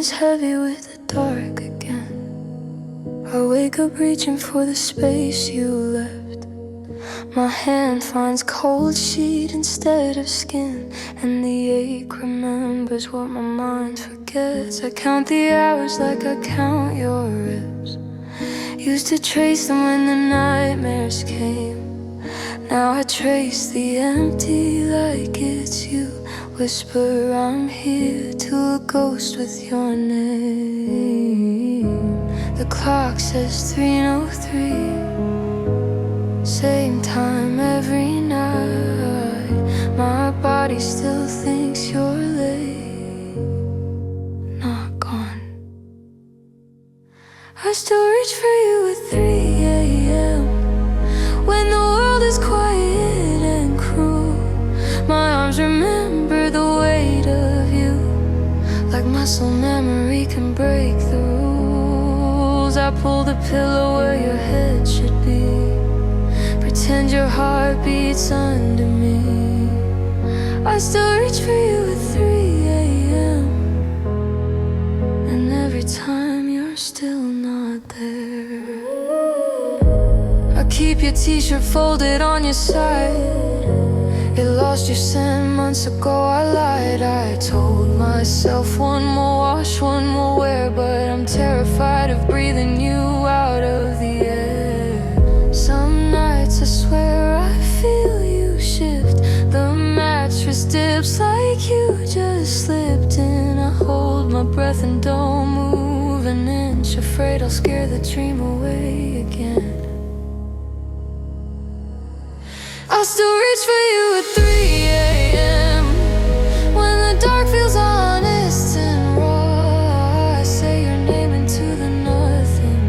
is heavy with the dark again. I wake up reaching for the space you left. My hand finds cold sheet instead of skin, and the ache remembers what my mind forgets. I count the hours like I count your ribs. Used to trace them when the nightmares came. Now I trace the empty like it's you. Whisper I'm here to a ghost with your name. The clock says 3:03. Same time every night. My body still thinks you're late, not gone. I still reach for you at 3 a.m. when the world is quiet and cruel. My arms remember the weight of you, like muscle memory can break the rules. I pull the pillow where your head should be, pretend your heart beats under me. I still reach for you at 3 a.m. and every time you're still not there. I keep your t-shirt folded on your side. It lost your scent months ago, I lied. I told myself one more wash, one more wear, but I'm terrified of breathing you out of the air. Some nights I swear I feel you shift. The mattress dips like you just slipped in. I hold my breath and don't move an inch, afraid I'll scare the dream away again. I'll still reach for you at 3 a.m. when the dark feels honest and raw. I say your name into the nothing,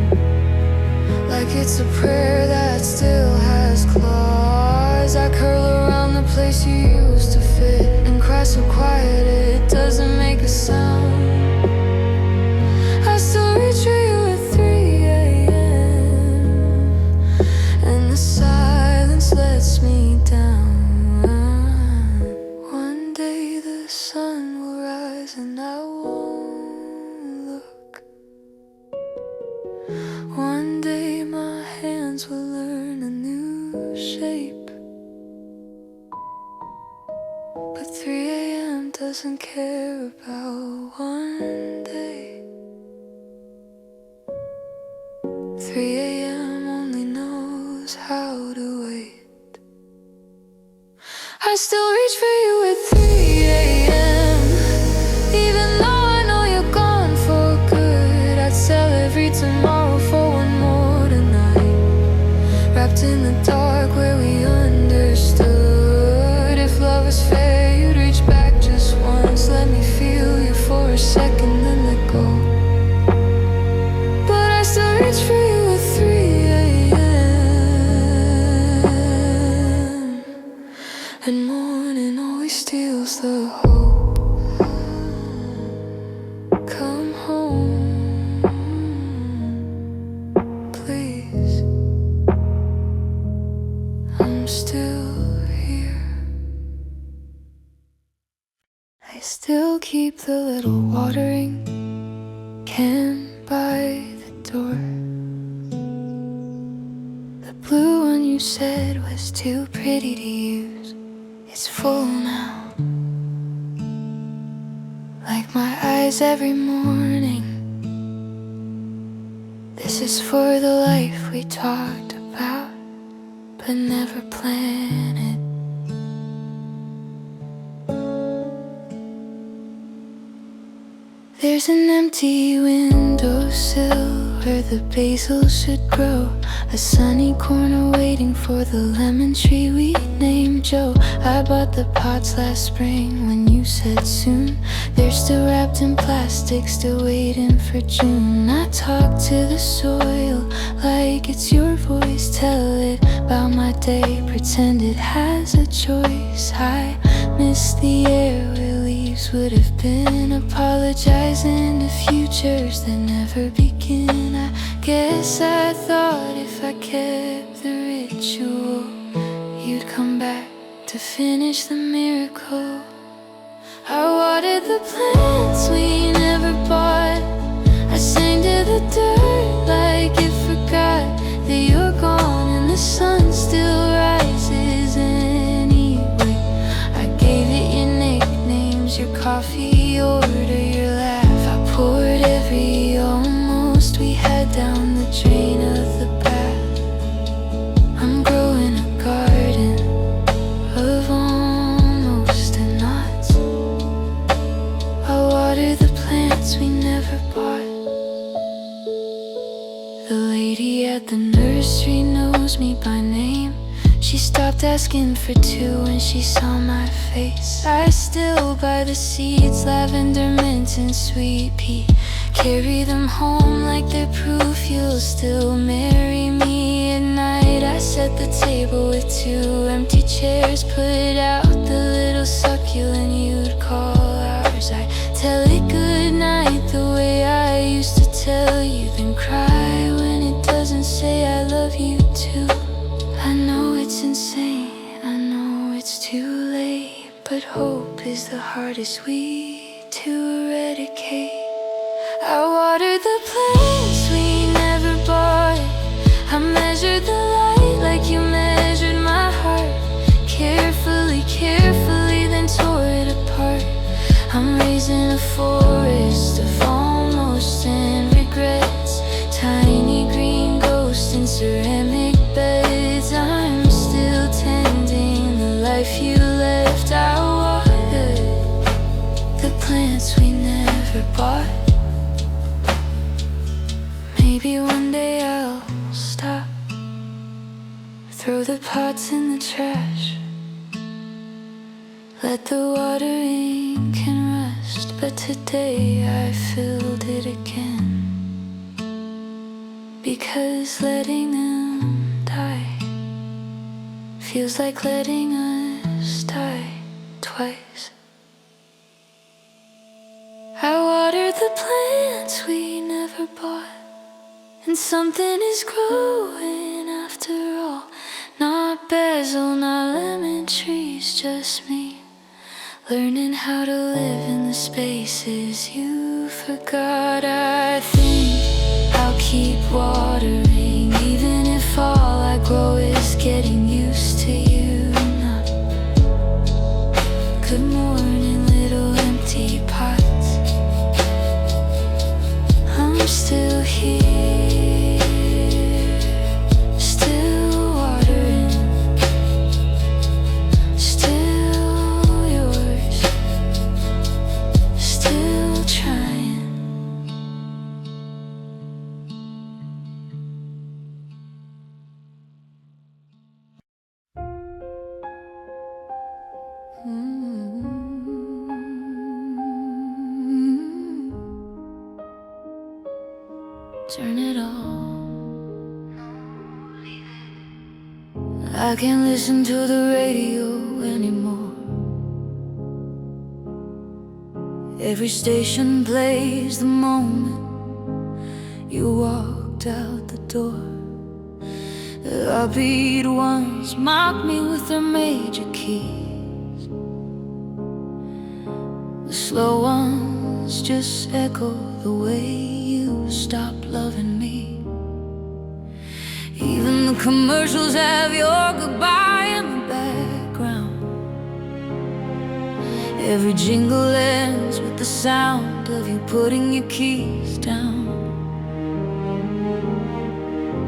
like it's a prayer that still has claws. I curl around the place you used to fit and cry so quiet it doesn't make a sound. I still reach for you at 3 a.m. and the silence lets me down. One day the sun will rise and I won't look. One day my hands will learn a new shape, but 3 a.m. doesn't care about one day. 3 a.m. only knows how to wait. I still reach for you at 3 a.m. even though I know you're gone for good. I'd sell every tomorrow for one more tonight, wrapped in the dark where we understood. If love was fair, you'd reach back just once, let me feel you for a second, then let go. But I still reach for you at 3 a.m. and morning always steals the hope. Come home, please. I'm still here. I still keep the little watering can by the door. The blue one you said was too pretty to use, it's full now, like my eyes every morning. This is for the life we talked about, but never planned it. There's an empty windowsill where the basil should grow, a sunny corner waiting for the lemon tree we named Joe. I bought the pots last spring when you said soon. They're still wrapped in plastic, still waiting for June. I talk to the soil like it's your voice, tell it about my day, pretend it has a choice. I miss the air where leaves would have been, apologizing to futures that never begin. I guess I thought if I kept the ritual, you'd come back to finish the miracle. I watered the plants we never bought, down the drain of the path. I'm growing a garden of almost a knot. I water the plants we never bought. The lady at the nursery knows me by name. She stopped asking for two when she saw my face. I still buy the seeds, lavender, mint, and sweet pea. Carry them home like they're proof you'll still marry me at night. I set the table with two empty chairs, put out the little succulent you'd call ours. I tell it good night the way I used to tell you, then cry when it doesn't say I love you too. I know it's insane, I know it's too late, but hope is the hardest weed to eradicate. I water the plants we never bought. I measure the light like you measured my heart. Carefully, carefully, then tore it apart. I'm raising a forest of almost and regrets. Tiny green ghosts in ceramic beds. I'm still tending the life you left. I watered the plants we never bought. Maybe one day I'll stop, throw the pots in the trash, let the watering can rest. But today I filled it again, because letting them die feels like letting us die twice. I watered the plants we never bought, and something is growing after all. Not basil, not lemon trees, just me, learning how to live in the spaces you forgot. I think I'll keep watering, even if all I grow is getting used to you not. Good morning, little empty pots. I'm still here, still watering, still yours, still trying. Turn it on. I can't listen to the radio anymore. Every station plays the moment you walked out the door. The upbeat ones mock me with their major keys. The slow ones just echo the way you stopped loving me. Even the commercials have your goodbye in the background. Every jingle ends with the sound of you putting your keys down.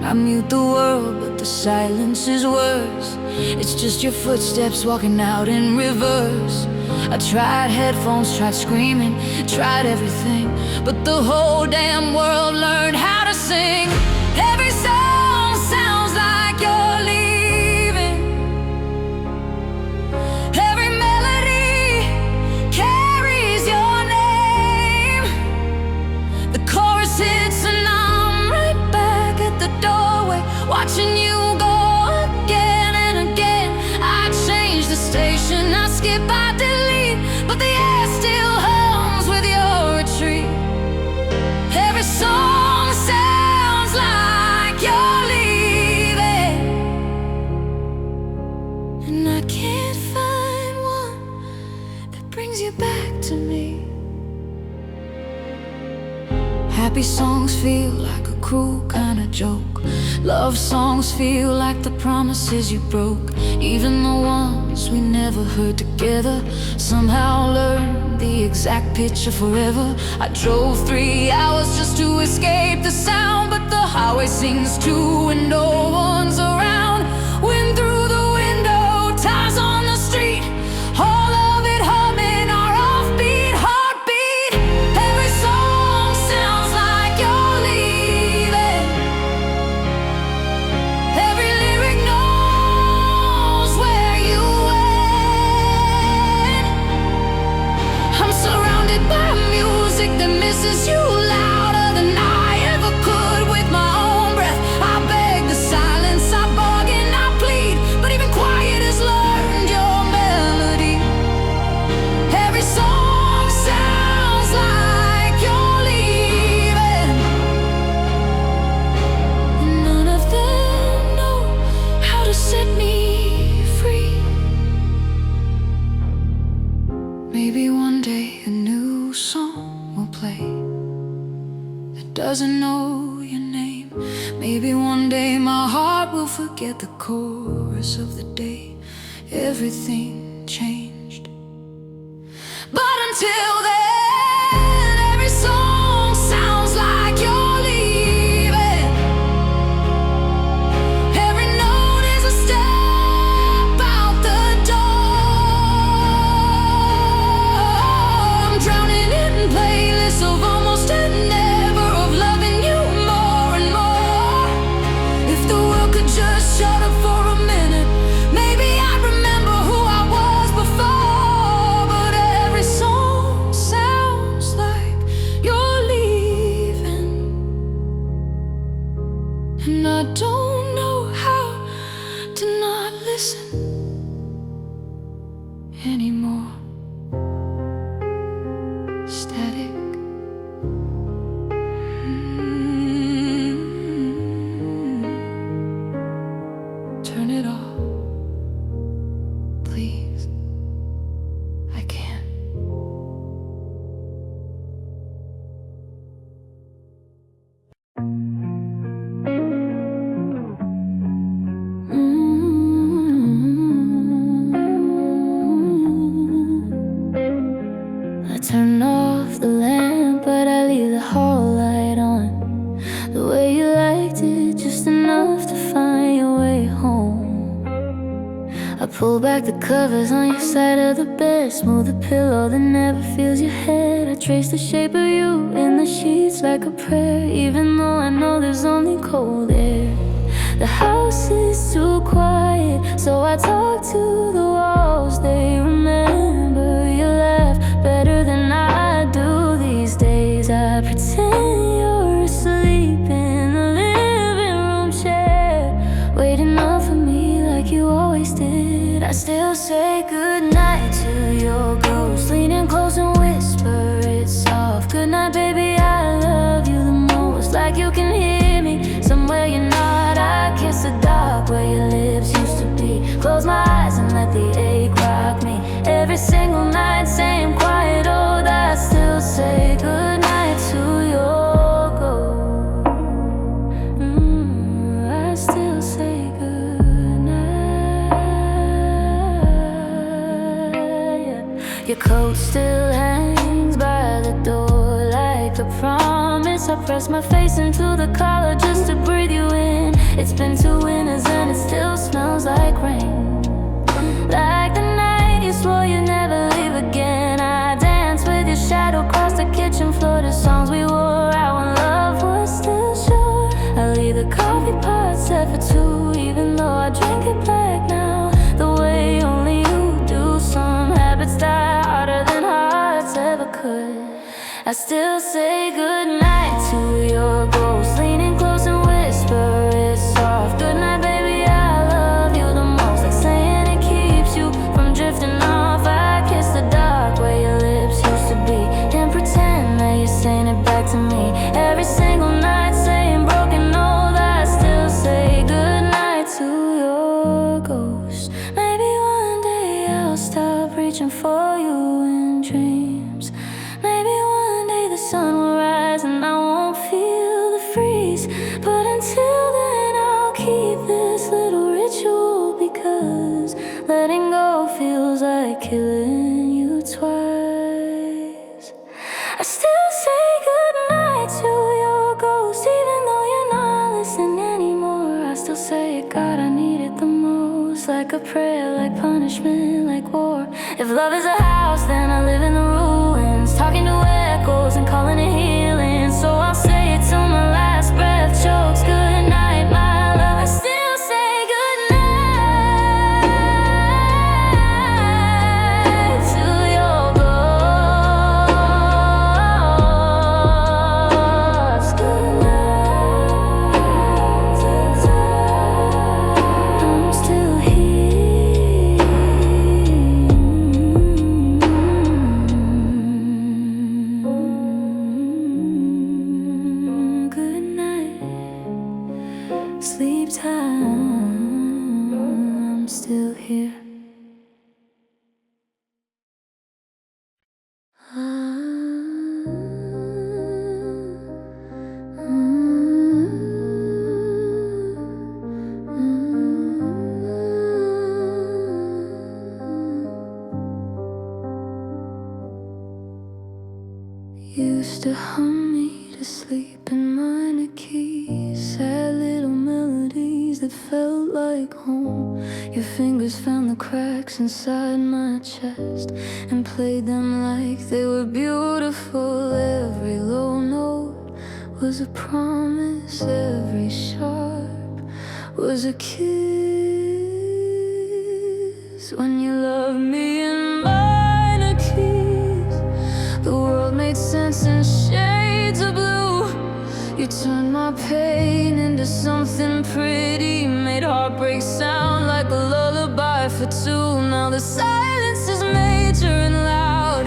I mute the world, but the silence is worse. It's just your footsteps walking out in reverse. I tried headphones, tried screaming, tried everything, but the whole damn world learned how to sing. Every song sounds like you're leaving. Every melody carries your name. The chorus hits and I'm right back at the doorway, watching you go again and again. I change the station, I skip, I delete, but the air still hums with your retreat. Every song sounds like Happy songs feel like a cruel kind of joke. Love songs feel like the promises you broke. Even the ones we never heard together somehow learned the exact pitch of forever. I drove 3 hours just to escape the sound, but the highway sings too and no one's around. Wind through the window, tires on the street, all of it humming our offbeat heartbeat. Every song sounds like you're leaving. Every lyric knows where you went. I'm surrounded by music that misses you louder than I ever could with my own breath. I beg the silence, I bug and I plead, but even quiet has learned your melody. Every song sounds like you're leaving. And none of them know how to set me free. Maybe one day a new song will play that doesn't know your name. Maybe one day my heart will forget the chorus of the day everything changed. But until then, every song sounds like you're leaving. Every note is a step out the door. I'm drowning in playlists of almost and never, of loving you more and more. If the world could just shut up for a minute, maybe I'd remember who I was before. But every song sounds like you're leaving, and I don't know how to not listen anymore. Static. Turn it off, please. I can't. I turn off the lamp, but I leave the hall light on. The way you liked it, just enough to find your way home. I pull back the covers on your side of the bed, smooth the pillow that never feels your head. I trace the shape of you in the sheets like a prayer, even though I know there's only cold air. The house is too quiet, so I talk to the walls. They remember your laugh better than I do these days. I pretend you're asleep in the living room chair, waiting up for me like you always did. I still say goodnight to your ghost, leaning close and whisper it soft. Goodnight, baby, I love you the most. Like you can hear me somewhere you're not. I kiss the dark where your lips used to be. Close my eyes and let the ache rock me. Every single night, same quiet old. I still say goodnight to your ghost. I still say goodnight. Your coat still hangs by the door like the promise. I press my face into the collar just to breathe you in. It's been 2 winters and it still smells like rain. Like the night you swore you'd never leave again. I dance with your shadow across the kitchen floor to songs we wore out when love was still sure. I leave the coffee pot set for 2, even though I drink it black now, the way only you do. Some habits die harder than hearts ever could. I still say goodnight to your ghost, leaning close and whisper it soft. Goodnight, baby, I love you the most. Like saying it keeps you from drifting off. I kiss the dark where your lips used to be, and pretend that you're saying it back to me. Every single night, saying broken old. I still say goodnight to your ghost. Maybe one day I'll stop reaching for you in dreams. Maybe one day the sun will rise and I won't peace. But until then I'll keep this little ritual, because letting go feels like killing you twice. I still say goodnight to your ghost, even though you're not listening anymore. I still say it, God, I need it the most. Like a prayer, like punishment, like war. If love is a house, then I live in the ruins, talking to echoes and calling it healing. So I'll say it till my last breath chokes. Good night, my love. I still say good night to your ghost. Good night. I'm still here. Good night. Sleep time. I'm still here. Used to hum me to sleep in minor keys, sad little melodies that felt like home. Your fingers found the cracks inside my chest and played them like they were beautiful. Every low note was a promise, every sharp was a kiss. When you loved me in minor keys, the world made sense in shades of blue. You turned my pain into something pretty, made heartbreak sound like a lullaby for two. Now the silence is major and loud,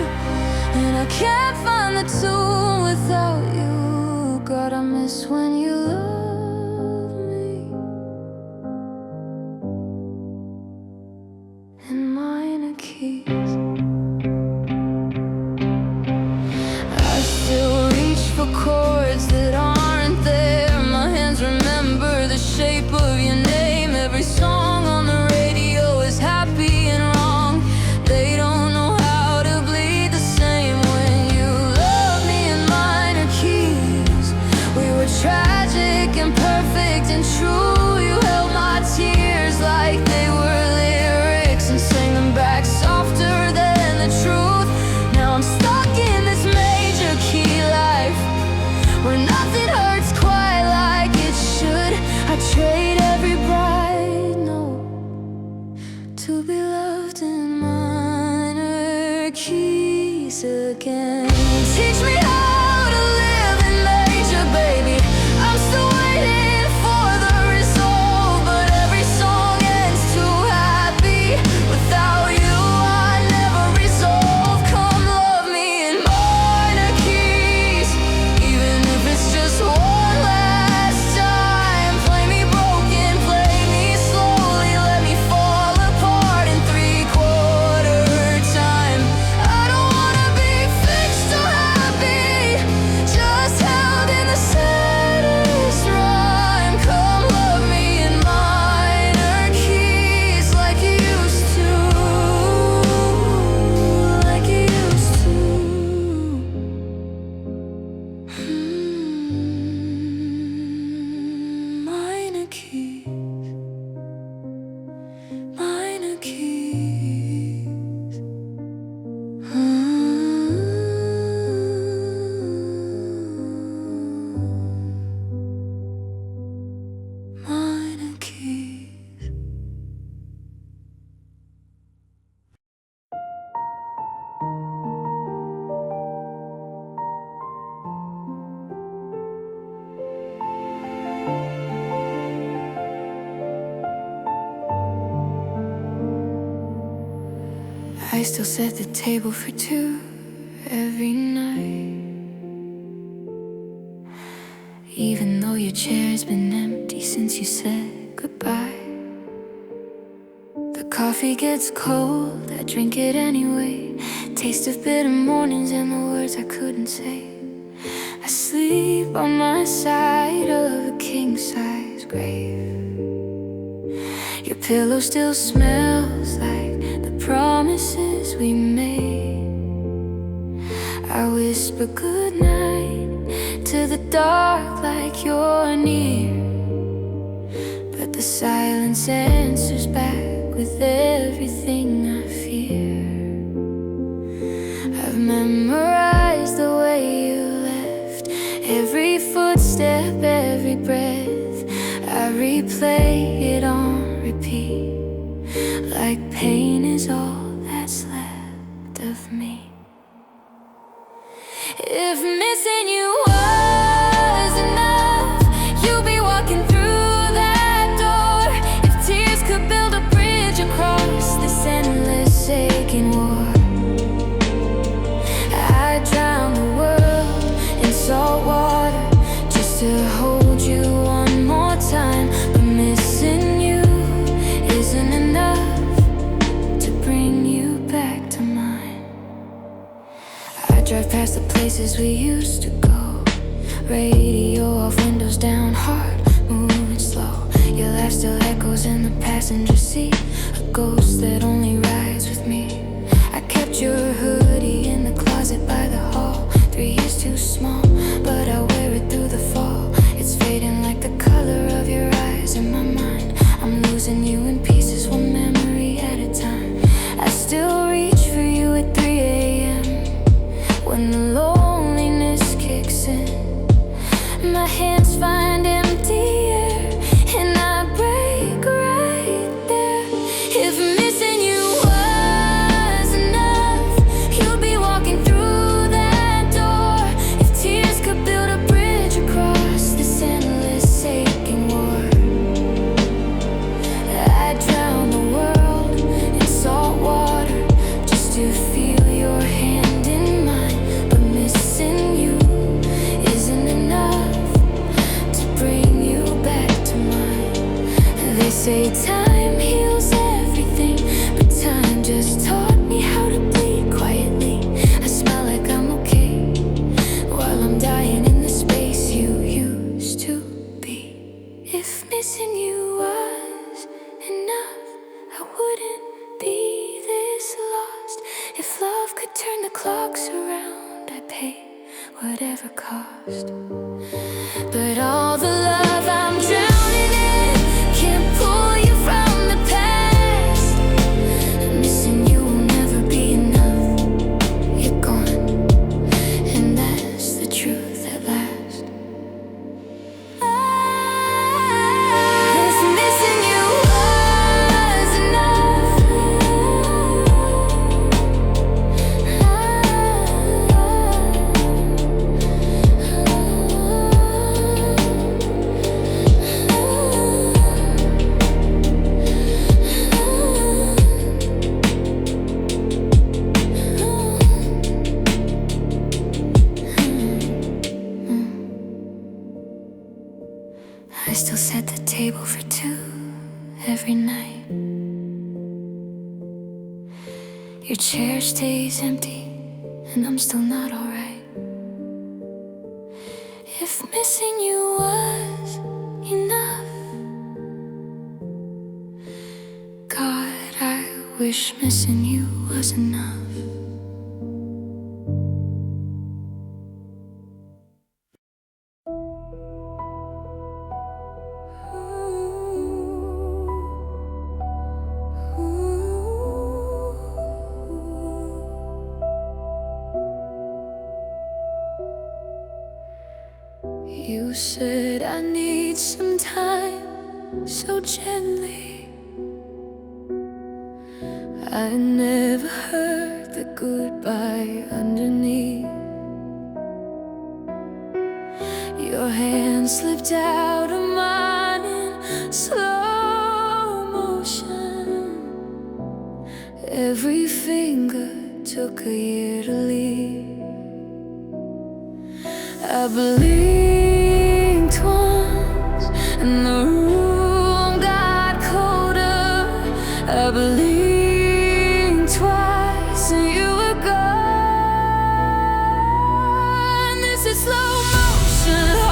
and I can't find the tune without you. God, I miss when you loved me in minor keys. I still reach for chords that aren't there. My hands remember the shape of your name. Every song on the radio is happy and wrong. They don't know how to bleed the same. When you loved me in minor keys, we were tragic and perfect and true. You held my tears like they were lyrics and sang them back softer than the truth. Now I'm stuck in this major key life where nothing hurts quite like it should. I trade every bright note to be loved in minor keys again. Teach me how to live in major, baby. I'm still waiting for the result, but every song ends too happy. Without you, I never resolve. Come love me in minor keys, even if it's just one last time. Play me broken, play me slowly, let me fall apart in 3/4 time. I don't wanna be fixed or happy, just held in the saddest rhyme. Come love me in minor keys like you used to, like you used to. Minor keys, minor keys. Minor keys. I still set the table for two every night, even though your chair's been empty since you said goodbye. The coffee gets cold, I drink it anyway. Taste of bitter mornings and the words I couldn't say. I sleep sleep on my side of a king-size grave. Your pillow still smells like the promises we made. I whisper goodnight to the dark like you're near, but the silence answers back with everything I fear. I've memorized the way you left, every footstep, every breath. I replay it on repeat, like pain is all that's left of me. If missing you was enough, you'd be walking through that door. If tears could build a bridge across this endless aching war, I'd drown the world in salt water just to hold you one more time. But missing you isn't enough to bring you back to mine. I drive past the places we used to go, radio off, windows down, heart moving slow. Your laugh still echoes in the passenger seat, a ghost that only rides with me. I kept your hoodie in the closet by the hall, 3 years too small, but I wear it through the fall. It's fading like the color of your eyes in my mind. I'm losing you in pieces, one memory at a time. I still reach for you at 3 a.m. when the loneliness kicks in. My hands find empty air and I break right there. If missing you was enough, you'd be walking through that door. If tears could build a bridge across this endless aching war, I'd drown the world in salt water just to feel your hand in mine. But missing you isn't enough to bring you back to mine. They say time heals everything, but time just taught me how to bleed quietly. I smell like I'm okay while I'm dying in the space you used to be. If missing you was enough, I wouldn't be this lost. If love could turn the clocks around, I'd pay whatever cost. But all the love I'm drowning in can't pull you from the past. Missing you will never be enough. You're gone, and that's the truth at last. If missing you was enough, I still set the table for two every night. Your chair stays empty, and I'm still not alright. If missing you was enough, God, I wish missing you was enough. You said I need some time, so gently. I never heard the goodbye underneath. Your hand slipped out of mine in slow motion. Every finger took a year to leave. I blinked once and the room got colder. I blinked twice and you were gone. This is slow motion.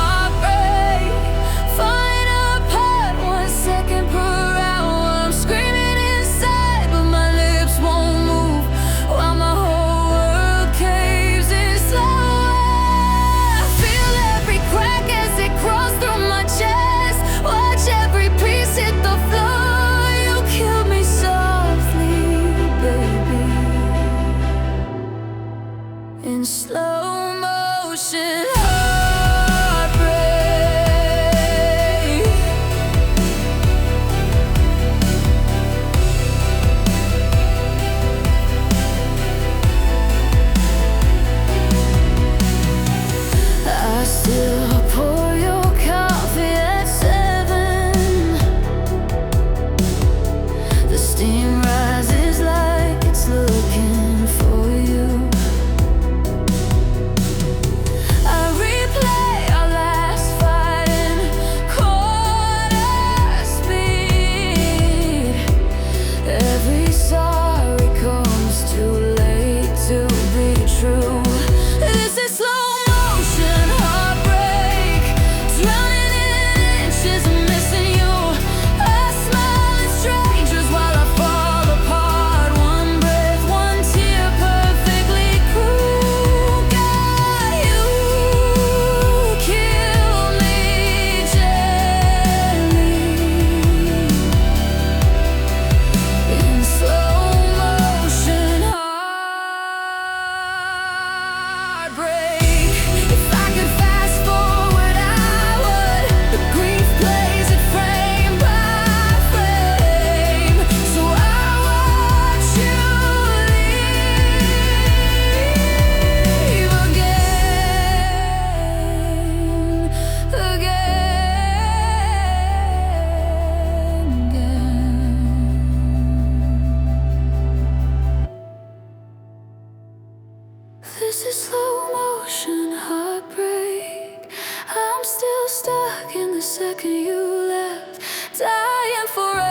in the second you left, dying forever.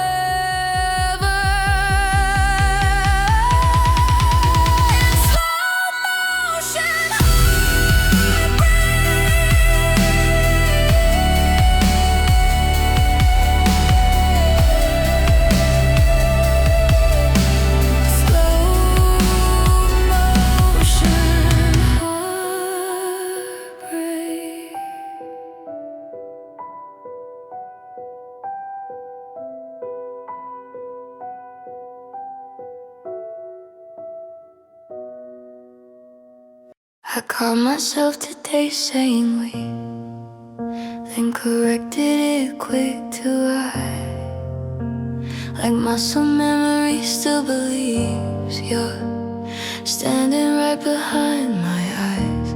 In slow motion, I caught myself today saying we, then corrected it quick to I. Like muscle memory still believes you're standing right behind my eyes.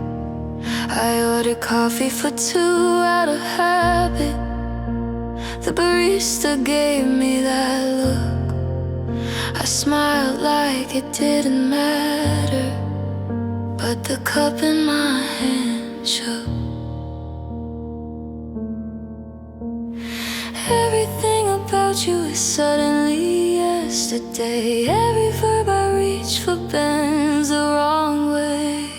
I ordered coffee for two out of habit. The barista gave me that look. I smiled like it didn't matter, but the cup in my hand shook. Everything about you is suddenly yesterday. Every verb I reach for bends the wrong way.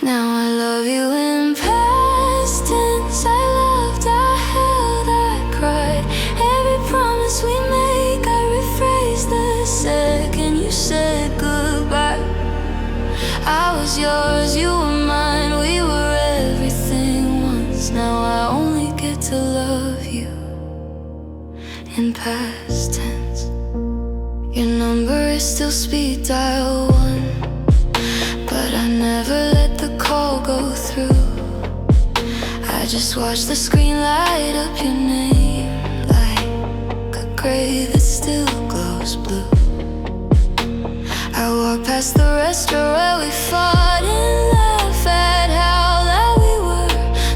Now I love you in past tense. I loved, I held, I cried. Every promise we make, I rephrased the second you said goodbye. I was yours, you were mine, we were everything once. Now I only get to love you in past tense. Your number is still speed dial 1, but I never let the call go through. I just watch the screen light up your name like a grave that still glows blue. I walk past the restaurant where we fought and laugh at how loud we were.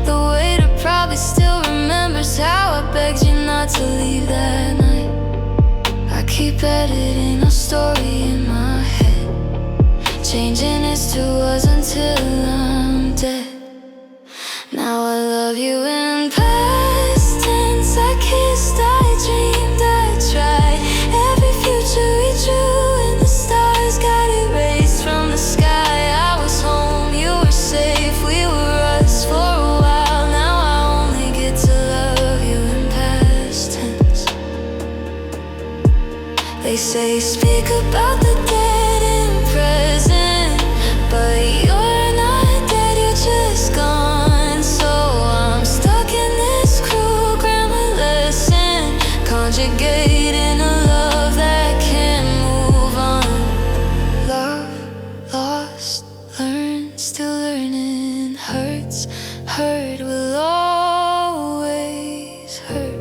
The waiter probably still remembers how I begged you not to leave that night. I keep editing our story in my head, changing its to us until I'm dead. Now I love you in past tense. I kissed, I dreamed, I tried. Every future we drew in the stars got erased from the sky. I was home, you were safe, we were us for a while. Now I only get to love you in past tense. They say speak about the dead in present, but you're not dead, you're just gone. So I'm stuck in this cruel grammar lesson, conjugating a love that can't move on. Love, lost, learned, still learning. Hurts, hurt, will always hurt.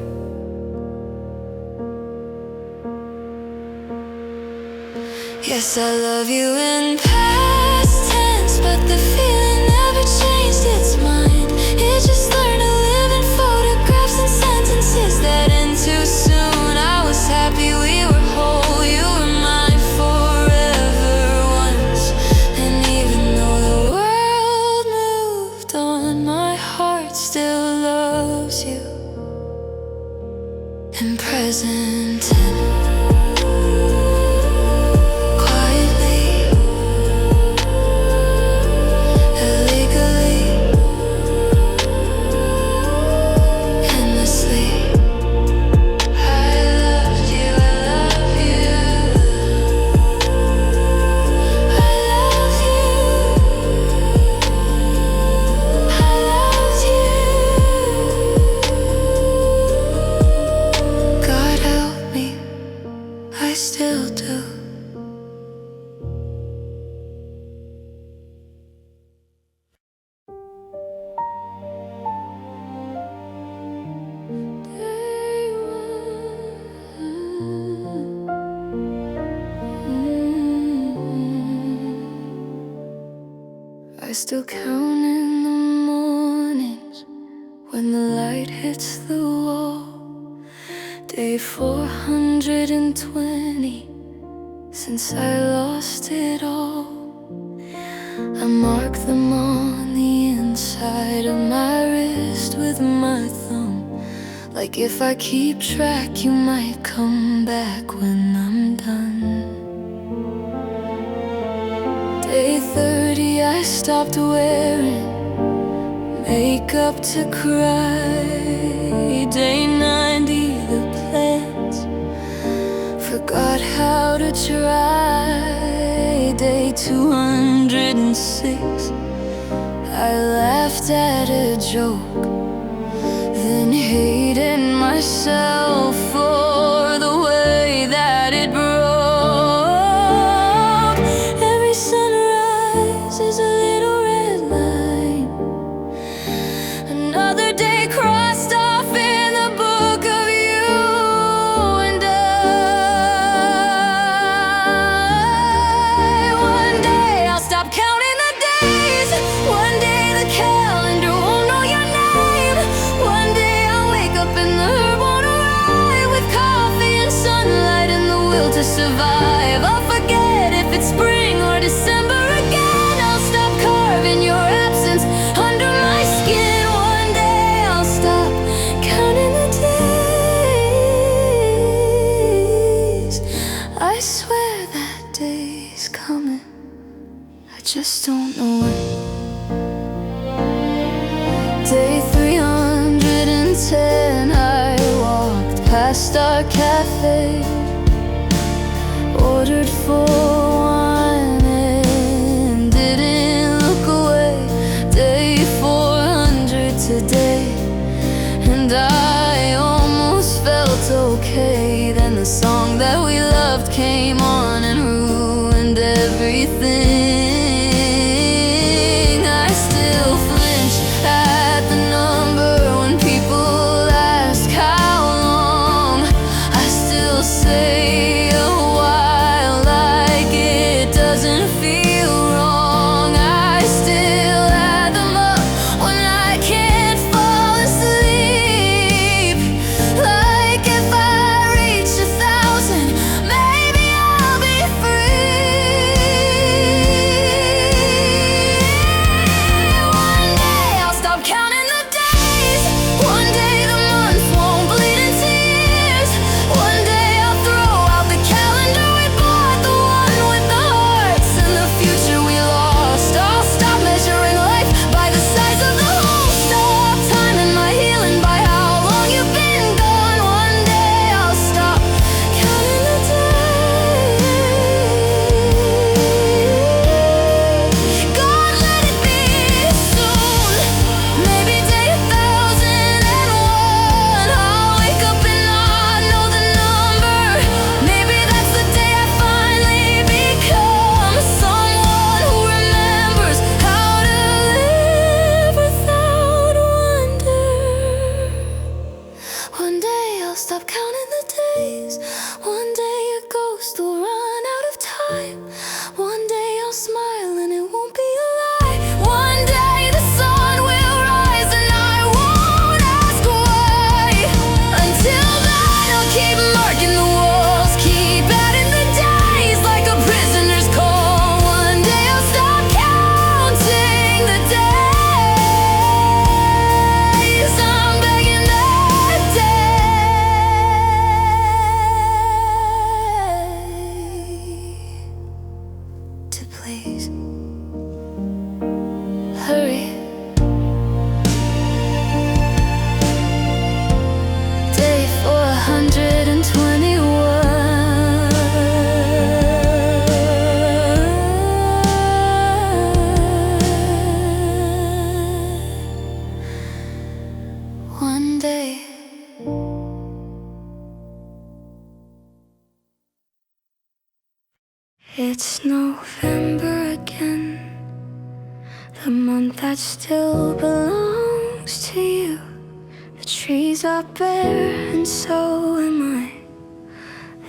Yes, I love you in past tense, but the feeling never changed its mind. It just learned to live in photographs and sentences that end too soon. I was happy we were whole, you were mine forever once. And even though the world moved on, my heart still loves you in present tense. I still do. I still count in the mornings when the light hits the wall. Day 420 since I lost it all. I mark them on the inside of my wrist with with my thumb. Like if I keep track, you might come back when I'm done. Day 30, I stopped wearing makeup to cry. Day 90, the plans forgot how to try. Day 206, I laughed at a joke, then hated myself for the way that it broke. Every sunrise is a little red line, another day crossed off in the book of you and I. One day I'll stop counting the days, one day the calendar won't know your name. One day I'll wake up and the herb won't arrive, with coffee and sunlight and the will to survive. I'll forget if it's spring or December again. I'll stop carving your absence under my skin. One day I'll stop counting the days. I swear that day's coming, I just don't know when. Day 310, I walked past our cafe, ordered for wine and didn't look away. Day 400 today, and I almost felt okay. Then the song that we loved came on and ruined everything. I still flinch at the number when people ask how long. I still say a while, like it doesn't feel wrong. I still add them up when I can't fall asleep. Like if I reach 1,000, maybe I'll be free. One day I'll stop counting the days, one day the months won't bleed into years. One day I'll throw out the calendar we bought, the one with the hearts and the future we lost. I'll stop measuring life by the size of the hole, stop timing my healing by how long you've been gone. One day I'll stop counting the days. God, let it be soon, maybe day 1,001. I'll wake up and not know the number. Maybe that's the day I finally become someone who remembers how to live without wonder. One day I'll stop counting the days, one day a ghost will run out of time. One day I'll smile and it won't be a lie. One day the sun will rise and I won't ask why. Until then I'll keep marking the walls, keep adding the days like a prisoner's call. One day I'll stop counting the days. I'm begging that day to please hurry. Day 421. One day. It's November again, the month that still belongs to you. The trees are bare and so am I.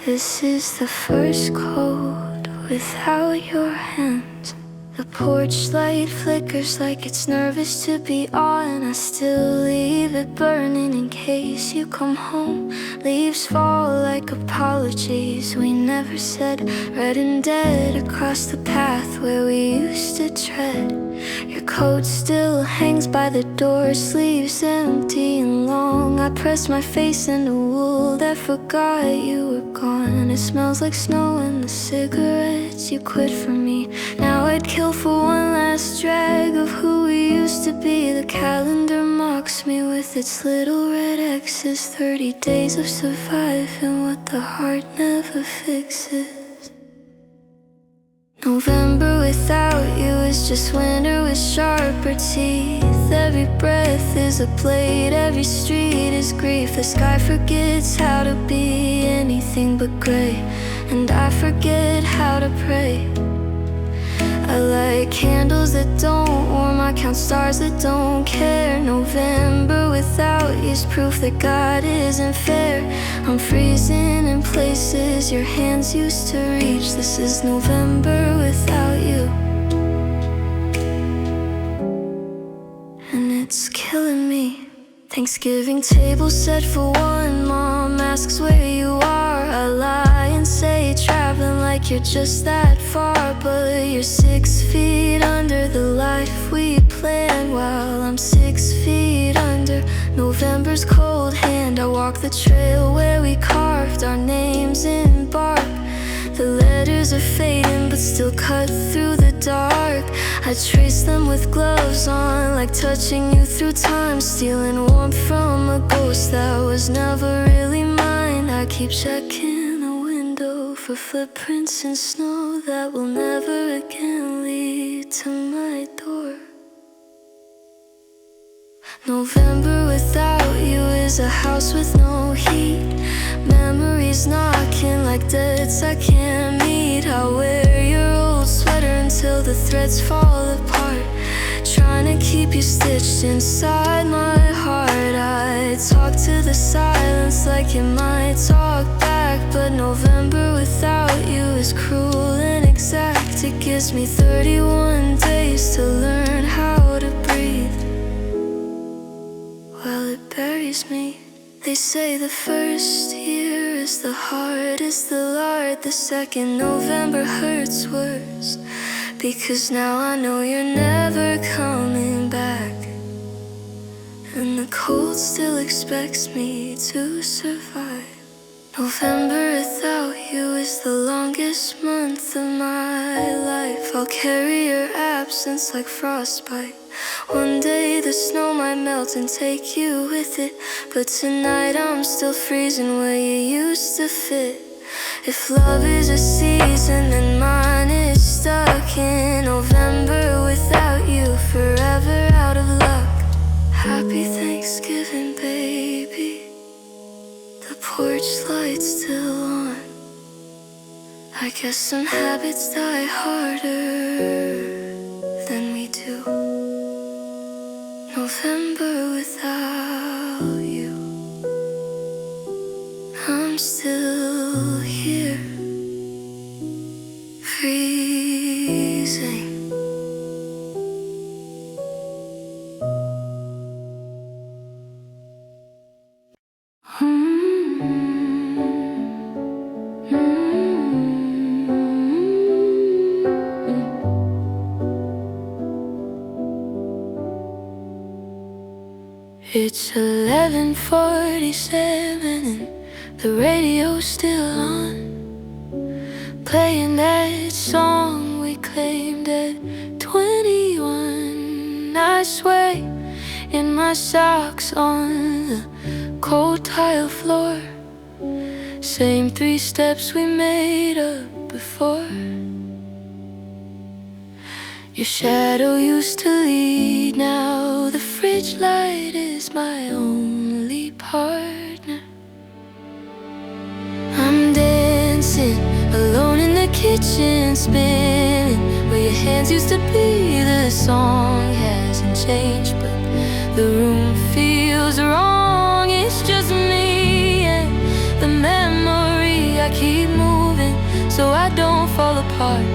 This is the first cold without your hands. The porch light flickers like it's nervous to be on. I still leave it burning in case you come home. Leaves fall like apologies we never said. Red and dead across the path where we used to tread. Your coat still hangs by the door, sleeves empty and long. I pressed my face into wool that forgot you were gone. It smells like snow and the cigarettes you quit for me. Now I'd kill for one last drag of who we used to be. The calendar mocks me with its little red X's. 30 days of surviving what the heart never fixes. November without you is just winter with sharper teeth. Every breath is a blade, every street is grief. The sky forgets how to be anything but gray, and I forget how to pray. I light candles that don't warm, I count stars that don't care. November without you's proof that God isn't fair. I'm freezing in places your hands used to reach. This is November without you, and it's killing me. Thanksgiving table set for one, mom asks where you are. I lie and say traveling like you're just that far, but you're 6 feet under the life we planned while I'm 6 feet under November's cold hand. I walk the trail where we carved our names in bark. The letters are fading but still cut through the dark. I trace them with gloves on, like touching you through time, stealing warmth from a ghost that was never really mine. I keep checking the window for footprints in snow that will never again lead to my door. November without you is a house with no heat. Memories knocking like debts I can't meet. I wear your old sweater until the threads fall apart, trying to keep you stitched inside my heart. I talk to the silence like it might talk back, but November without you is cruel and exact. It gives me 31 days to learn how to breathe. Well, it buries me. They say the first year is the hardest, the lard. The second November hurts worse, because now I know you're never coming back, and the cold still expects me to survive. November without you is the longest month of my life. I'll carry your absence like frostbite. One day the snow might melt and take you with it, but tonight I'm still freezing where you used to fit. If love is a season, then mine is stuck in November without you, forever out of luck. Happy Thanksgiving, baby. The porch light's still on. I guess some habits die harder than we do. November without you, I'm still here, freezing. It's 11:47 and the radio's still on, playing that song we claimed at 21. I sway in my socks on the cold tile floor, same 3 steps we made up before. Your shadow used to lead, now the fridge light is my only partner. I'm dancing alone in the kitchen, spinning where your hands used to be. The song hasn't changed, but the room feels wrong. It's just me and the memory. I keep moving so I don't fall apart.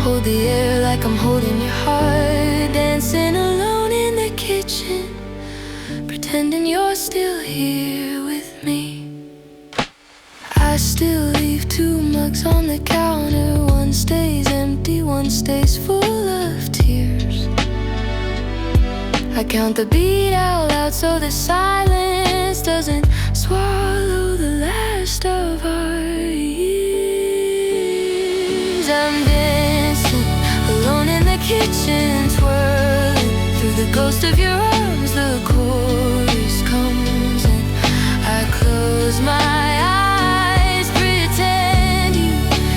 Hold the air like I'm holding your heart, dancing alone in the kitchen, pretending you're still here with me. I still leave 2 mugs on the counter. One stays empty, one stays full of tears. I count the beat out loud so the silence doesn't swallow the last of our years. I'm dancing alone in the kitchen, twirling through the ghost of your arms. The chorus comes and I close my eyes, pretend you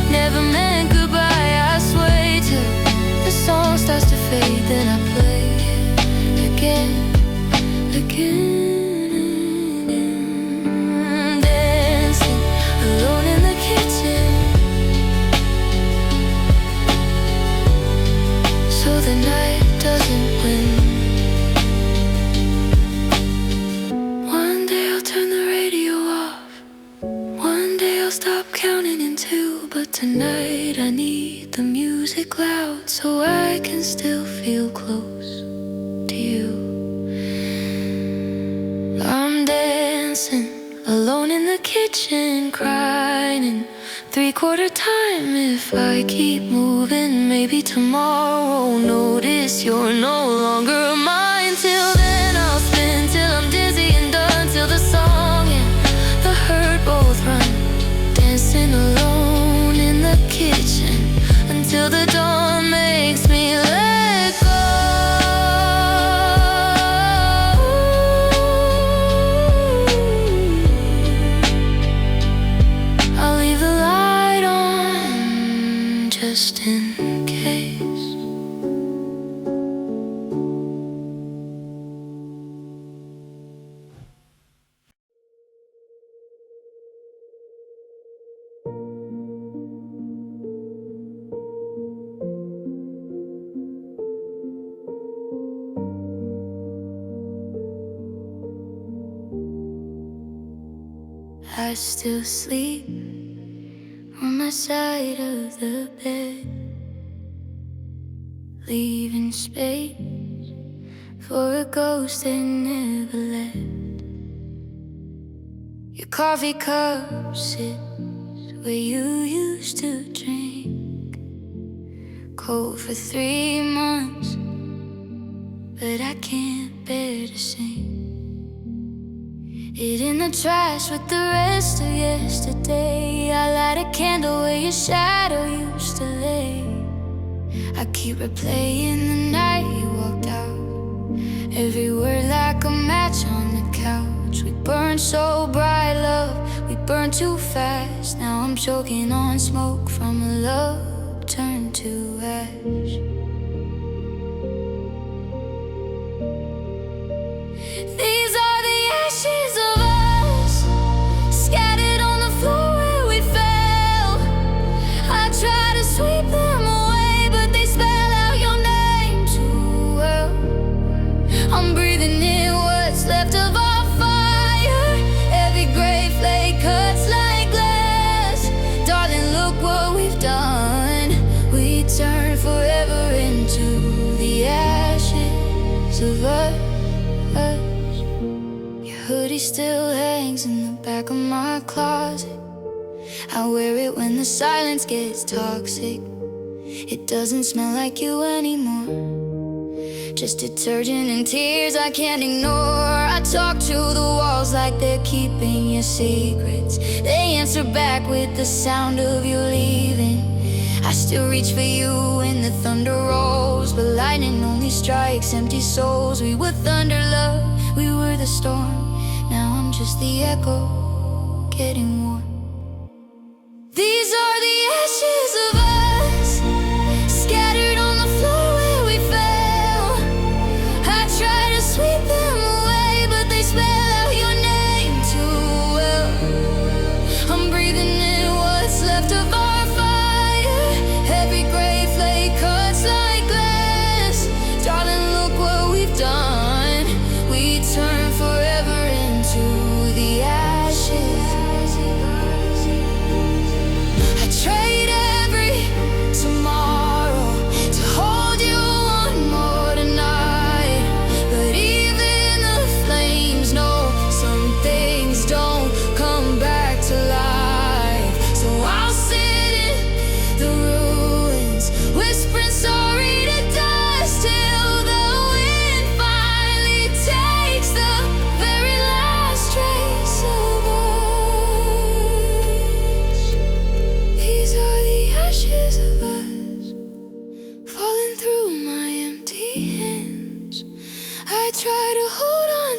never meant goodbye. I sway till the song starts to fade, then I play again, dancing alone in the kitchen, so the night doesn't win. One day I'll turn the radio off, one day I'll stop counting in 2, but tonight I need the music loud so I can still feel close to you. I'm dancing alone in the kitchen, crying in 3/4 time. If I keep moving, maybe tomorrow won't notice you're no longer mine. Till then I'll spin till I'm dizzy and done, till the song and the hurt both run, dancing alone in the kitchen until the dawn makes me let go. I'll leave the light on just in case. I still sleep on my side of the bed, leaving space for a ghost that never left. Your coffee cup sits where you used to drink, cold for 3 months, but I can't bear to sing it in the trash with the rest of yesterday. I light a candle where your shadow used to lay. I keep replaying the night you walked out, every word like a match on the couch. We burned so bright, love, we burned too fast. Now I'm choking on smoke from a love turned to ash. These are the ashes of us, scattered on the floor where we fell. I try to sweep them away, but they spell out your name too well. I'm breathing in what's left of our fire, every gray flake cuts like glass. Darling, look what we've done. We turn forever into the ashes of us. Hoodie still hangs in the back of my closet. I wear it when the silence gets toxic. It doesn't smell like you anymore, just detergent and tears I can't ignore. I talk to the walls like they're keeping your secrets. They answer back with the sound of you leaving. I still reach for you when the thunder rolls, but lightning only strikes empty souls. We were thunder, love, we were the storm. Now I'm just the echo, getting warm. These are the ashes of us, scattered on the floor where we fell. I try to sweep them away, but they spell out your name too well. I'm breathing in what's left of our fire, every gray flake cuts like glass. Darling, look what we've done. We turn forever into the ashes.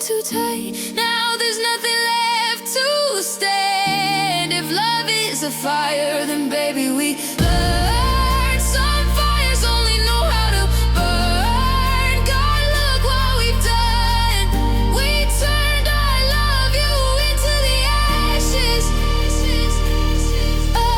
too tight. Now there's nothing left to stand. If love is a fire, then baby we learn. Some fires only know how to burn. God, look what we've done. We turned I love you into the ashes of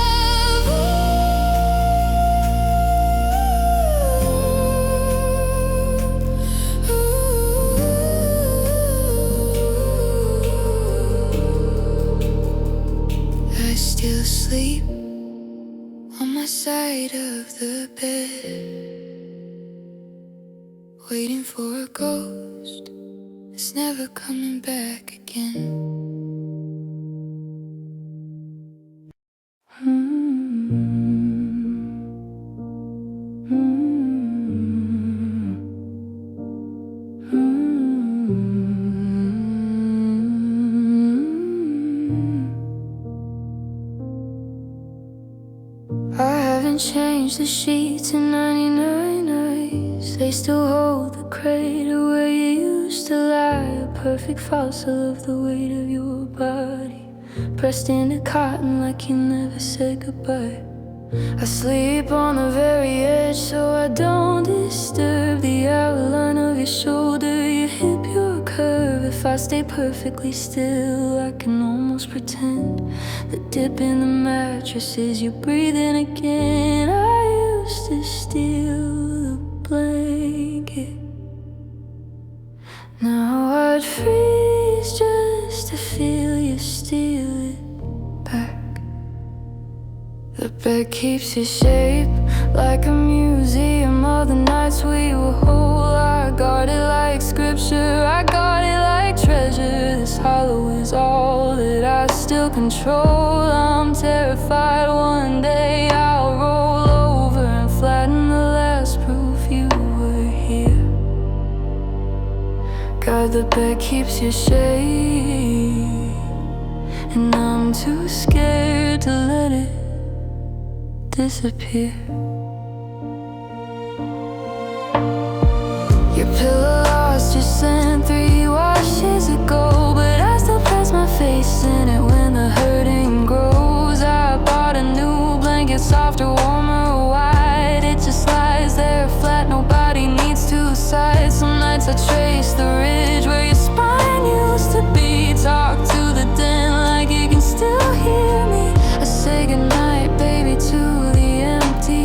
I still sleep on my side of the bed, waiting for a ghost that's never coming back again. I haven't changed the sheets in 99 nights. They still hold the crater where you used to lie. A perfect fossil of the weight of your body, pressed into cotton like you never said goodbye. I sleep on the very edge so I don't disturb the outline of your shoulder, your hip, your curve. If I stay perfectly still, I can almost pretend the dip in the mattress is you breathing again. I used to steal the blanket, now I'd freeze just to feel you steal it back. The bed keeps your shape like a museum of the nights we were whole. I got it like scripture, I got it like treasure. This hollow is all that I still control. I'm terrified one day I'll roll over and flatten the last proof you were here. God, the bed keeps your shape, and I'm too scared to let it disappear. Your pillow lost your scent 3 washes ago, but I still press my face in it when the hurting grows. I bought a new blanket, softer, warmer, white. It just lies there flat, nobody needs two sides. Some nights I trace the ridge where your spine used to be. Talk to the den like you can still hear me. I say goodnight, baby, to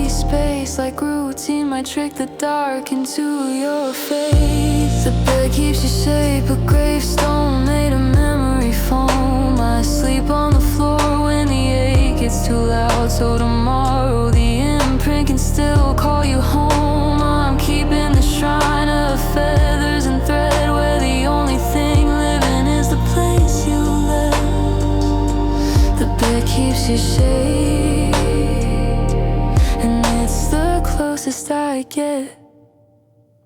space, like routine might trick the dark into your face. The bed keeps your shape, a gravestone made of memory foam. I sleep on the floor when the ache gets too loud, so tomorrow the imprint can still call you home. I'm keeping the shrine of feathers and thread where the only thing living is the place you left. The bed keeps your shape, and it's the closest I get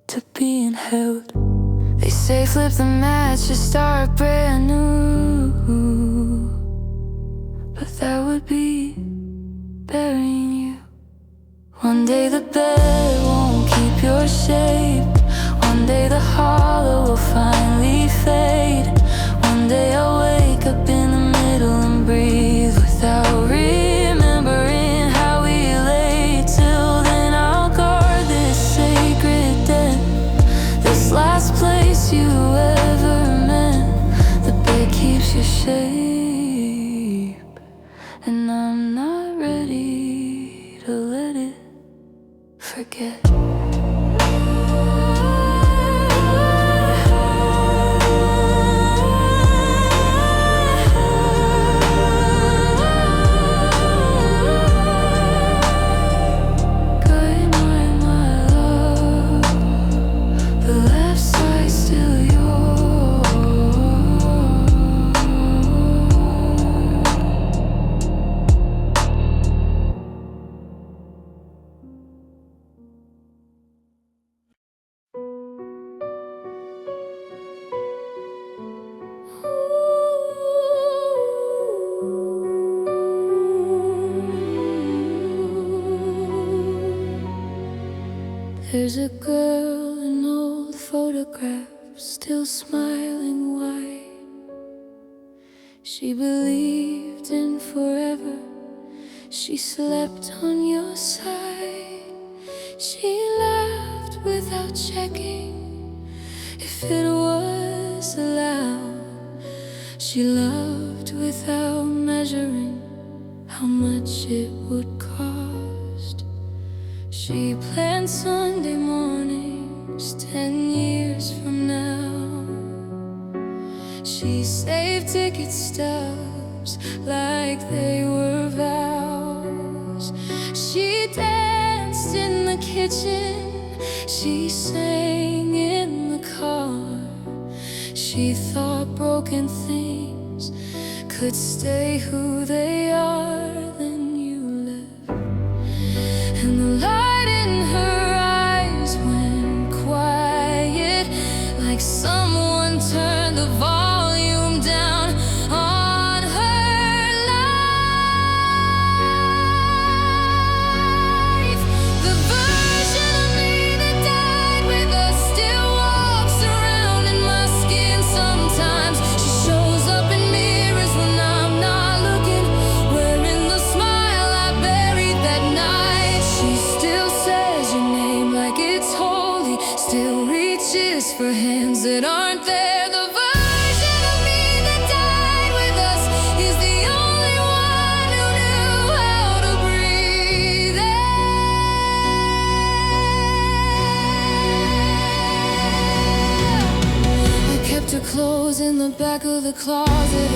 to being held. They say flip the match to start brand new, but that would be burying you. One day the bed won't keep your shape. One day the hollow will finally fade. One day I'll wake up in the middle and breathe without remembering how we lay. Till then I'll guard this sacred den, this last place you ever meant. The bed keeps your shape, and I'm not ready to let it forget. There's a girl in old photographs, still smiling white. She believed in forever. She slept on your side. She laughed without checking if it was allowed. She loved without measuring how much it would cost. She planned Sunday mornings 10 years from now. She saved ticket stubs like they were vows. She danced in the kitchen, she sang in the car. She thought broken things could stay who they are. Then you left, and the light in her eyes went quiet, like someone turned the volume down on her life. The version of me that died with us still walks around in my skin sometimes. She shows up in mirrors when I'm not looking, wearing the smile I buried that night. She still says your name like it's holy, still reaches for hands that aren't there. The version of me that died with us is the only one who knew how to breathe I kept her clothes in the back of the closet.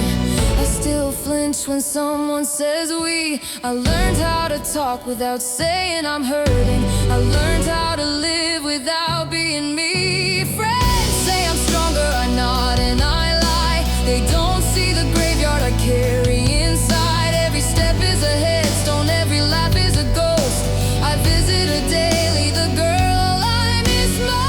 I still flinch when someone says we. I learned how to talk without saying I'm hurting. I learned how to live without being me. Friends say I'm stronger, I nod and I lie. They don't see the graveyard I carry inside. Every step is a headstone, every laugh is a ghost. I visit her daily, the girl I miss most.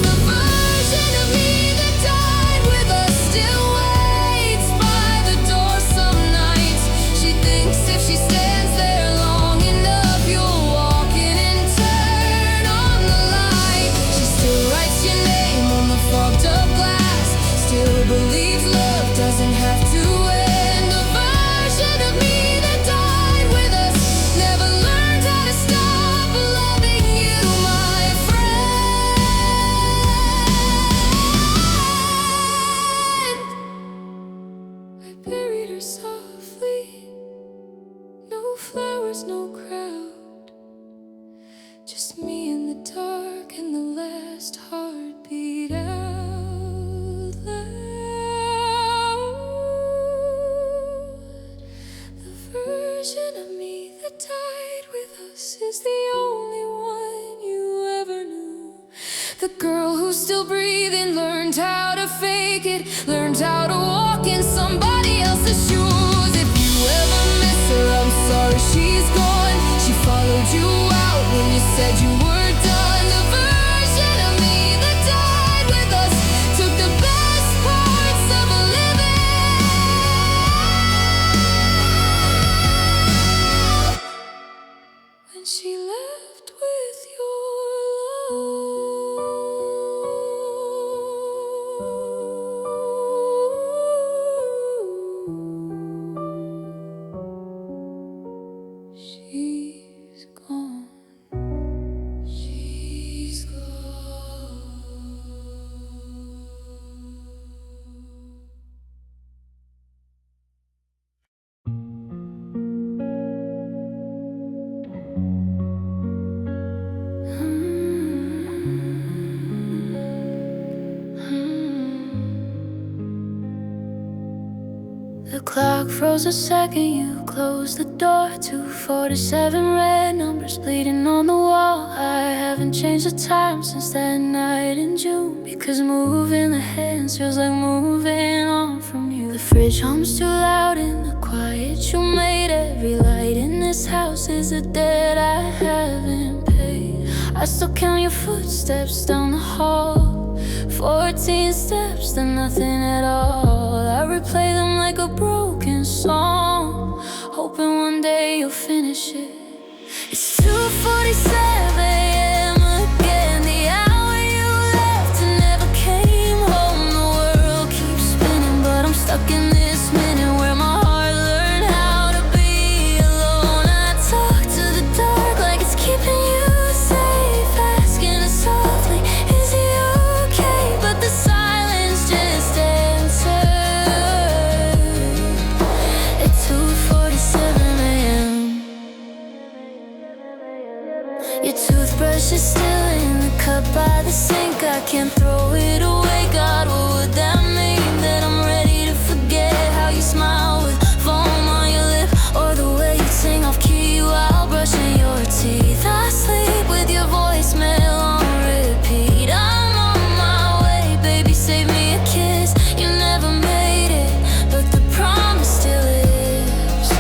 The version of me that died with us still waits by the door some nights. She thinks if she stands there long enough, you'll walk in and turn on the light. She still writes your name on the fogged up glass, still believes love doesn't have to end. The version of me that died with us never learned how to stop loving you, my friend. I buried her softly, no flowers, no crowd, just me in the dark and the last heartbeat out loud. The version of me that died with us is the only one you ever knew. The girl who's still breathing learned how to fake it, learned how to walk in somebody else's shoes. If you ever miss her, I'm sorry she's gone. She followed you out when you said you were done. The version of me that died with us took the best parts of a living when she left with your love. She's gone. She's gone. The clock froze a second, you closed the door. 2:47 red numbers bleeding on the wall. I haven't changed the time since that night in June, because moving the hands feels like moving on from you. The fridge hums too loud in the quiet you made. Every light in this house is a debt I haven't paid. I still count your footsteps down the hall. 14 steps to nothing at all. I replay them like a broken song, hoping one day you'll finish it. It's 2:47 a.m. again, the hour you left and I can't throw it away. God, what would that mean? That I'm ready to forget how you smile with foam on your lip, or the way you sing off key while brushing your teeth. I sleep with your voicemail on repeat. I'm on my way, baby, save me a kiss. You never made it, but the promise still lives.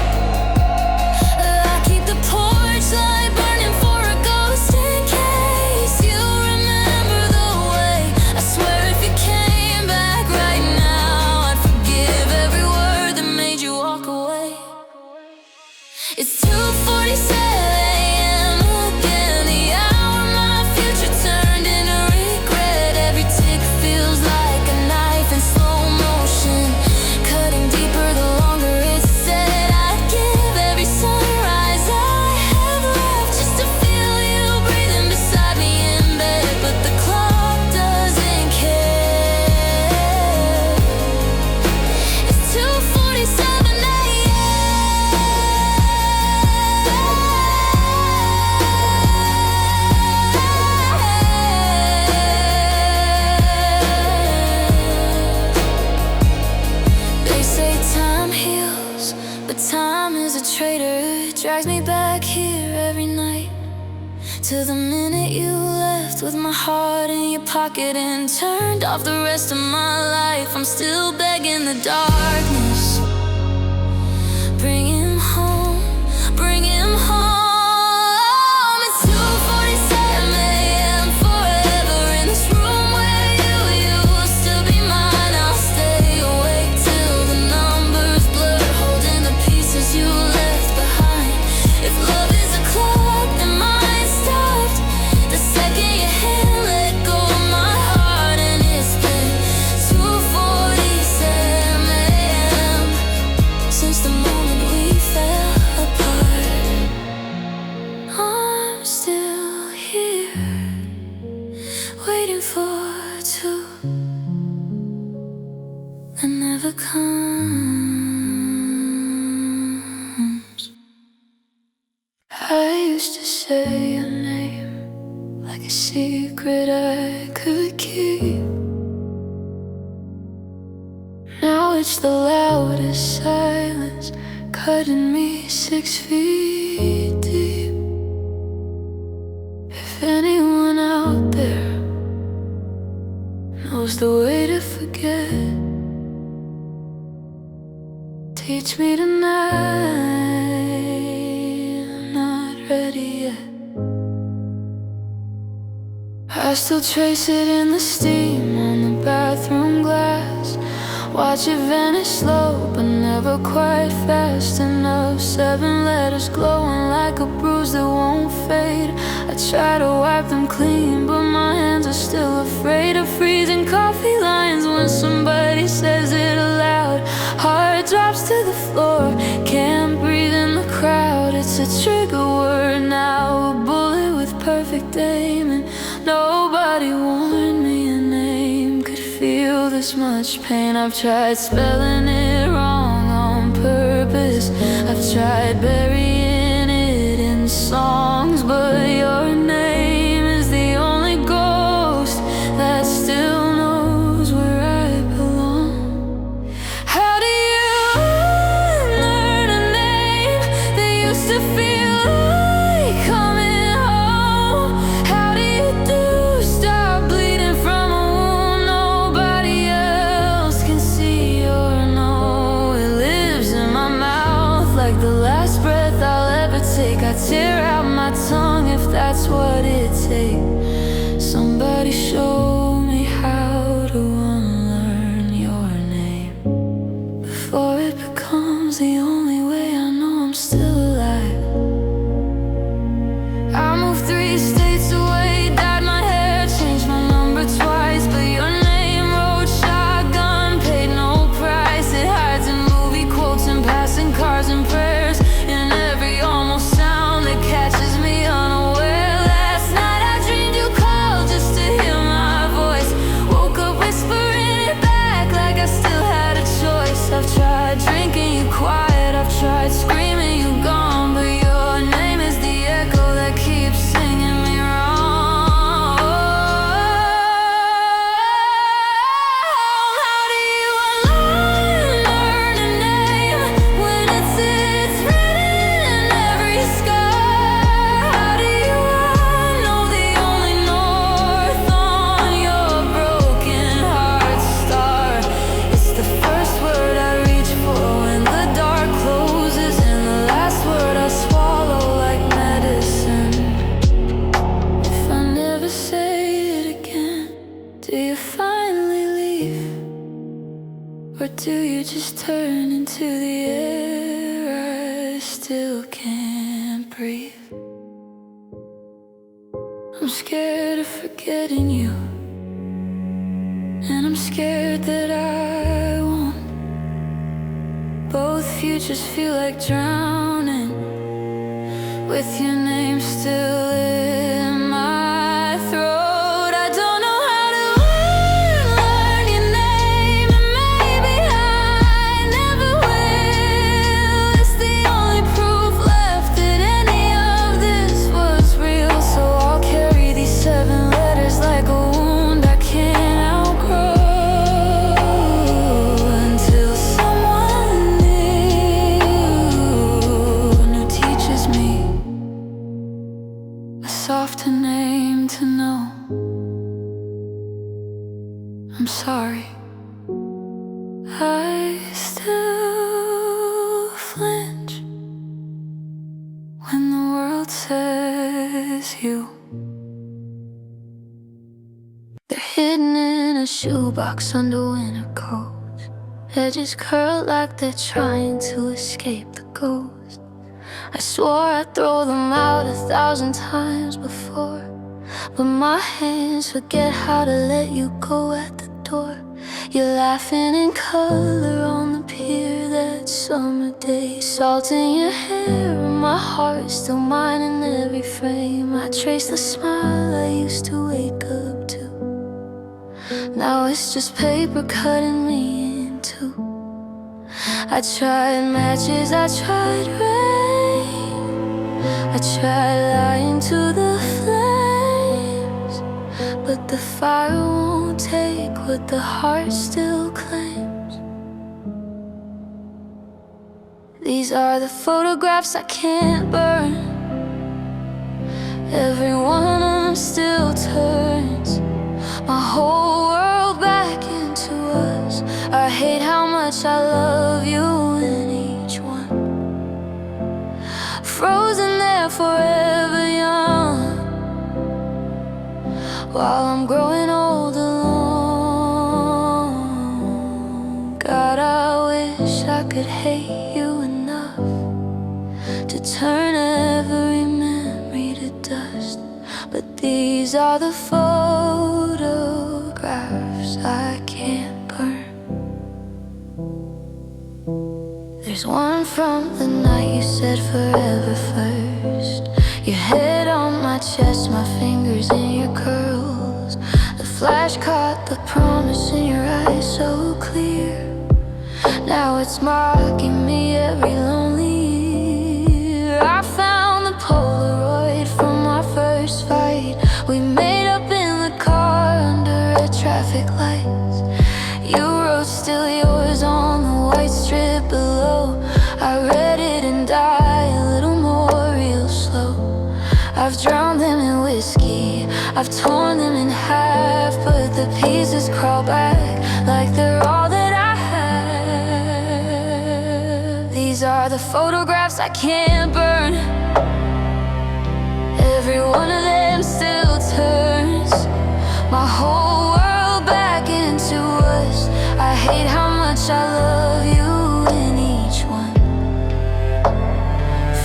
I keep the porch light burning for a ghost in case you remember the way. I swear if you came back right now, I'd forgive every word that made you walk away. It's 2:47 a.m. again, the hour my future turned into regret. Every tick feels like a knife in slow motion, cutting deeper the longer it's set. I'd give every sunrise I have left just to feel you breathing beside me in bed, but the clock doesn't care. It's 2:47 They say time heals, but time is a traitor. It drags me back here every night, to the minute you left with my heart in your pocket and turned off the rest of my life. I'm still begging the darkness, bring him home, bring him home. It's 2:47 a.m. forever in this room where you will still be mine. I'll stay awake till the numbers blur, holding the pieces you left behind. If love is a clock, then mine stopped the second your hand let go of my heart. And it's been 2:47 a.m. since the moment we fell apart. I'm still here, waiting for two that never comes. I used to say your name like a secret I could keep. Now it's the loudest silence, cutting me 6 feet deep. If anyone out there knows the way to forget, teach me tonight. I'm not ready yet. I still trace it in the steam on the bathroom glass. Watch it vanish slow, but never quite fast enough. 7 letters glowing like a bruise that won't fade. I try to wipe them clean, but my hands are still afraid of freezing coffee lines when somebody says it aloud. Heart drops to the floor, can't breathe in the crowd. It's a trigger word now, a bullet with perfect aim, and nobody warned me a name could feel this much pain. I've tried spelling it wrong on purpose, I've tried burying it in songs, but your name is the only ghost that still knows where I belong. How do you unlearn a name that used to feel like coming home? How do you stop bleeding from a wound nobody else can see or know? It lives in my mouth like the last breath I'll ever take. I tear out my tongue if that's what it takes. Somebody show me how to unlearn your name before it becomes the only way I know I'm still alive. I moved 3 states away, dyed my hair, changed my number twice, but your name rode shotgun, paid no price. It hides in movie quotes and passing cars and prayers, in every almost sound that catches me unaware. Last night I dreamed you called just to hear my you finally leave? Or do you just turn into the air? I still can't breathe. I'm scared of forgetting you, and I'm scared that I won't. Both futures feel like drowning, with your name still in my throat. I don't know how to unlearn your name, and maybe I never will. It's the only proof left that any of this was real. So I'll carry these 7 letters like a wound I can't outgrow, until someone new teaches me a softer name to know. I'm sorry, I still flinch when the world says you. They're hidden in a shoebox under winter coats. Edges curl like they're trying to escape the ghost. I swore I'd throw them out 1,000 times before, but my hands forget how to let you go at the door. You're laughing in color on the pier that summer day. Salt in your hair and my heart still mine in every frame. I trace the smile I used to wake up to. Now it's just paper cutting me in two. I tried matches, I tried rain, I tried lying to the flames, but the fire won't take what the heart still claims. These are the photographs I can't burn. Every one of them still turns my whole world back into us. I hate how much I love you in each one, frozen there forever young, while I'm growing old alone. God, I wish I could hate you enough to turn every memory to dust. But these are the photographs I can't burn. There's one from the night you said forever first. Your head on my chest, my fingers in your curls. The flash caught the promise in your eyes so clear. Now it's marking me every lonely year. I found the Polaroid from our first fight. We made up in the car under traffic lights. You wrote "still yours" on the white strip below. I read it and died a little more real slow. I've drowned them in whiskey, I've torn them in half, but the pieces crawl back like they're all that I have. These are the photographs I can't burn. Every one of them still turns my whole world back into us. I hate how much I love you in each one,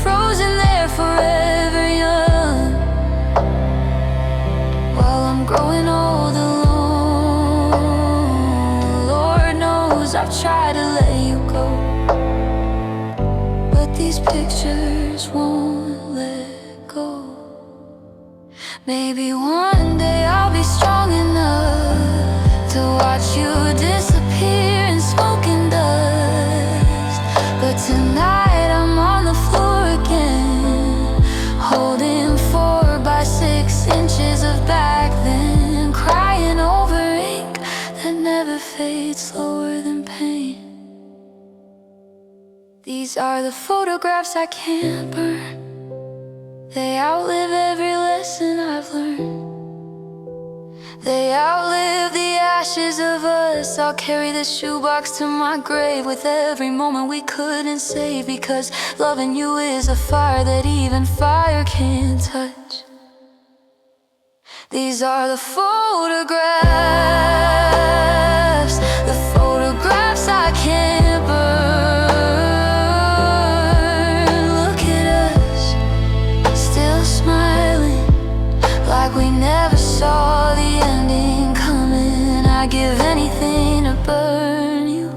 frozen there forever young, while I'm growing old alone. Lord knows I've tried to let you go, but these pictures won't let go. Maybe one day I'll be strong enough to watch you disappear in smoke and dust. But tonight I'm on the floor again, holding 4 by 6 inches of back then, crying over ink that never fades slower than pain. These are the photographs I can't burn. They outlive every lesson I've learned. They outlive the ashes of us. I'll carry this shoebox to my grave with every moment we couldn't save, because loving you is a fire that even fire can't touch. These are the photographs, the photographs I can't burn. Look at us, still smiling, like we never saw the ending coming. I'd give anything to burn you,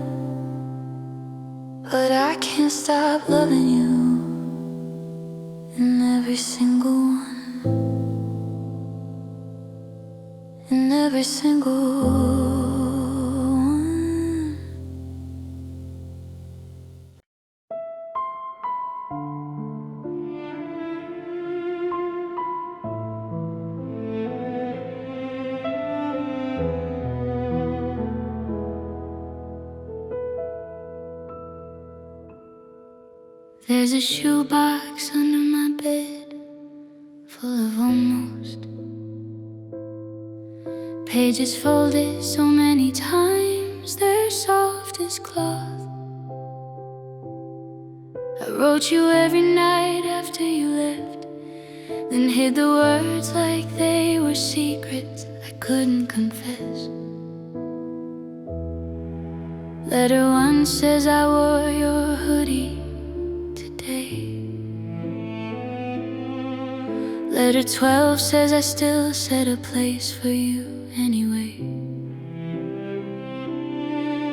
but I can't stop loving you. In every single one, in every single one. There's a shoebox under my bed, full of almost pages folded so many times, they're soft as cloth. I wrote you every night after you left, then hid the words like they were secrets I couldn't confess. Letter 1 says I wore your hoodie today. Letter 12 says I still set a place for you anyway.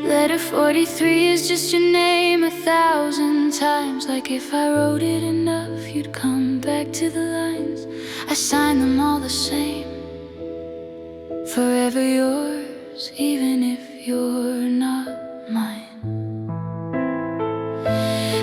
Letter 43 is just your name 1,000 times, like if I wrote it enough you'd come back to the lines. I signed them all the same, forever yours, even if you're not mine.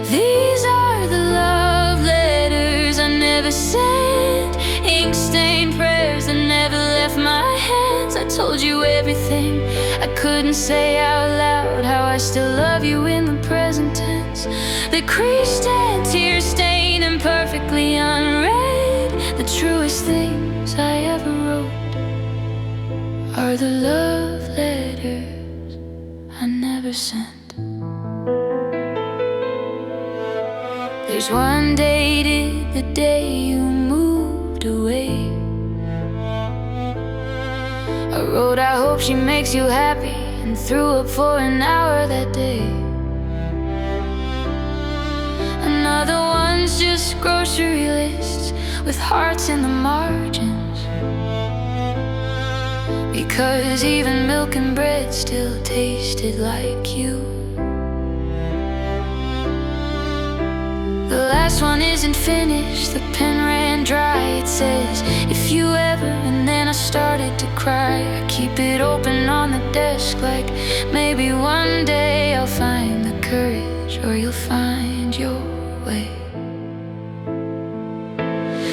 These are the love letters I never sent, ink-stained prayers that never left my hands. I told you everything I couldn't say out loud, how I still love you in the present tense. The creased and tear-stained and perfectly unread, the truest things I ever wrote are the love letters I never sent. There's one dated the day you moved away. I wrote, I hope she makes you happy, and threw up for an hour that day. Another one's just grocery lists with hearts in the margins, because even milk and bread still tasted like you. The last one isn't finished, the pen ran dry. It says, if you ever, and then I started to cry. I keep it open on the desk, like maybe one day I'll find the courage, or you'll find your way.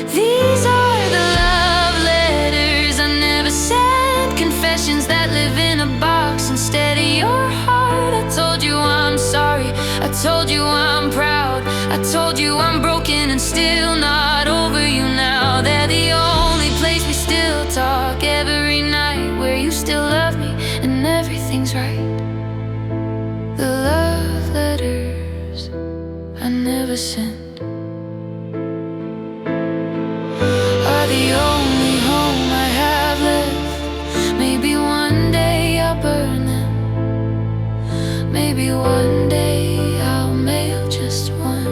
These are the love letters I never sent, confessions that live in a box instead of your heart. I told you I'm sorry, I told you I'm proud, I told you I'm broken and still not over you now. They're the only place we still talk every night, where you still love me and everything's right. The love letters I never sent are the only home I have left. Maybe one day I'll burn them, maybe one day I'll mail just one.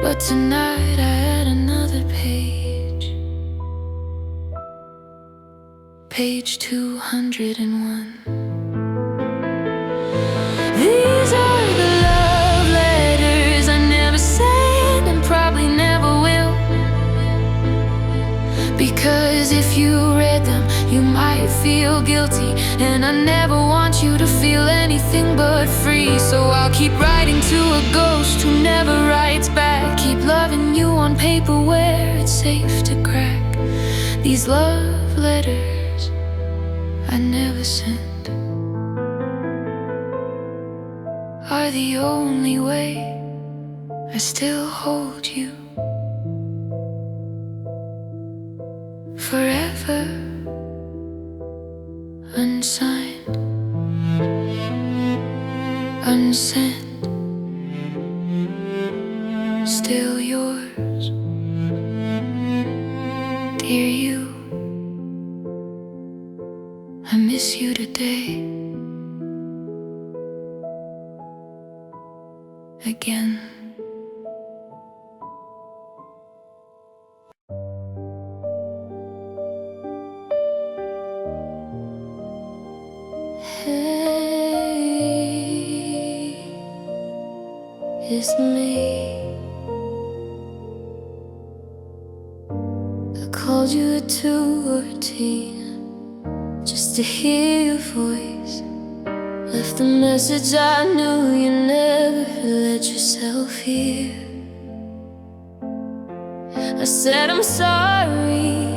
But tonight I had another page, page 201. These are the love letters I never sent, and probably never will, because if you read them you might feel guilty, and I never want you to feel anything but free. So I'll keep writing to a ghost who never writes back, keep loving you on paper where it's safe to crack. These love letters I never sent are the only way I still hold you forever, unsigned, unsent, still yours. I miss you today again. Hey, it's me. I called you at 2:14 just to hear your voice. Left a message I knew you never let yourself hear. I said I'm sorry,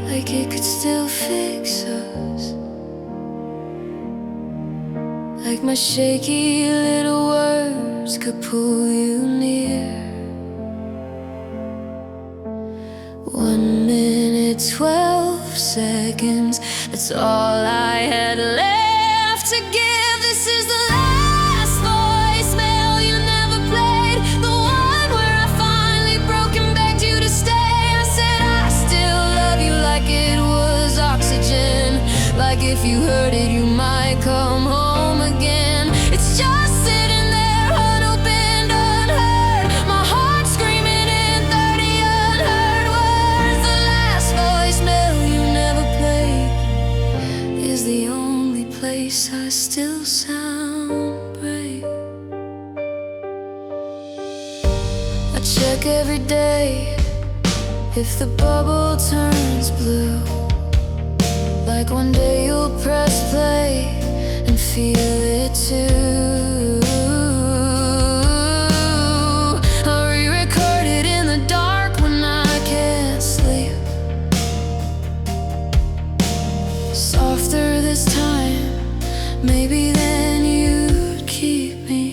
like it could still fix us, like my shaky little words could pull you near. 1 minute, 12 seconds, that's all I had left to give. This is the last voicemail you never played, the one where I finally broke and begged you to stay. I said I still love you like it was oxygen, like if you heard it you might come home again. It's just sitting there unopened, unheard, my heart screaming in 30 unheard words. The last voicemail you never played is the only place I still sound brave. I check every day if the bubble turns blue, like one day you'll press play and feel it too. I re-record it in the dark when I can't sleep, softer this time, maybe then you'd keep me.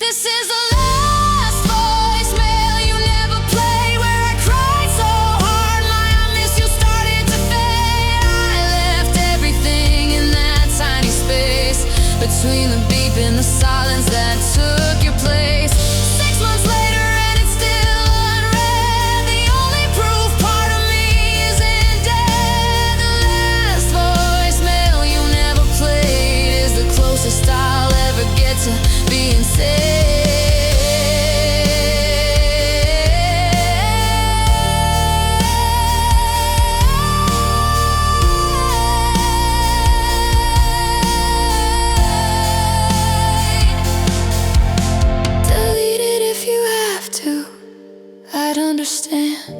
This is the last voicemail you never played, where I cried so hard my I miss you started to fade. I left everything in that tiny space between the beep and the silence that took your place. 6 months later and it's still unread, the only proof part of me isn't dead. The last voicemail you never played is the closest I'll ever get to being safe. Delete it if you have to, I'd understand.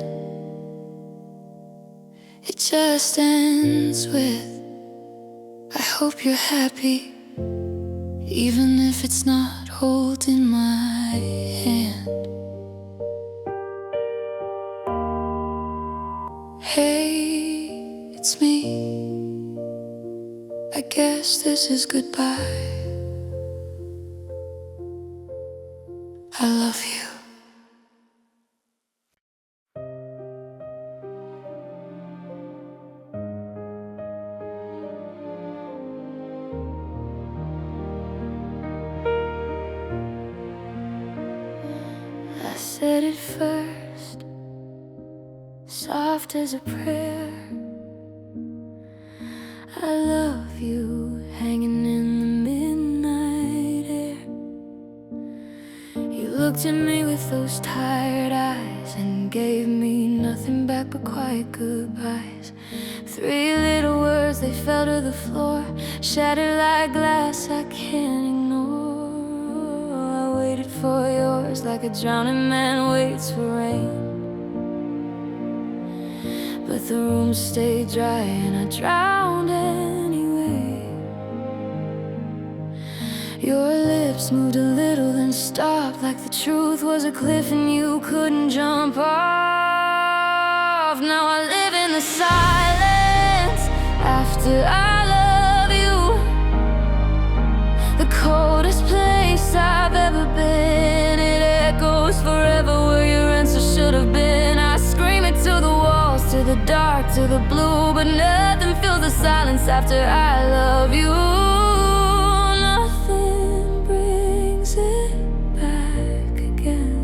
It just ends with, I hope you're happy, even if it's not holding my hand. Hey, it's me. I guess this is goodbye. I love you. I said it first, soft as a prayer. I love you, hanging in the midnight air. You looked at me with those tired eyes and gave me nothing back but quiet goodbyes. 3 little words, they fell to the floor, shattered like glass I can't ignore. I waited for yours like a drowning man waits for rain, but the room stayed dry and I drowned anyway. Your lips moved a little then stopped, like the truth was a cliff and you couldn't jump off. Now I live in the silence after I love you, the coldest place I've ever been. It echoes forever where your answer should have been. I scream it to the walls, to the dark, to the blue, but nothing fills the silence after I love you. Nothing brings it back again.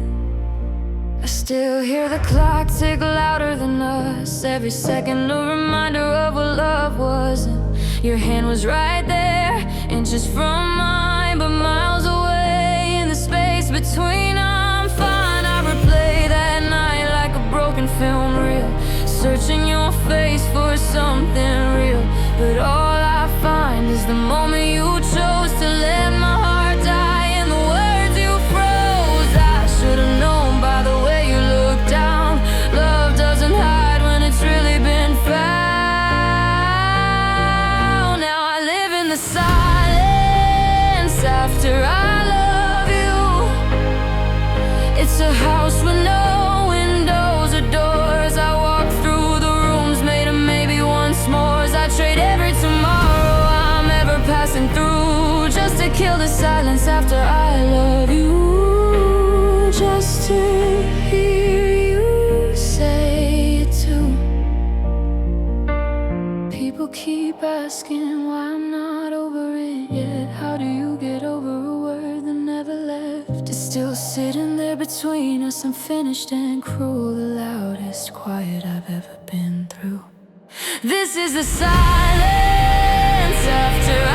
I still hear the clock tick louder than us. Every second a reminder of what love wasn't. Your hand was right there, inches from mine, but miles away in the space between. I'm fine, I replay that night like a broken film reel, searching your face for something real. But all I find is the moment you chose to let my heart die and the words you froze. I should've known by the way you looked down. Love doesn't hide when it's really been found. Now I live in the silence after I love you. It's a house with no windows or doors. I walk through the rooms made of maybe once more's. I trade every tomorrow I'm ever passing through just to kill the silence after I love you. Just to hear you say it too. People keep asking why I'm not over it yet. How do you get over a word that never left? It's still sitting there between us, unfinished and cruel, the loudest quiet I've ever been through. This is the silence after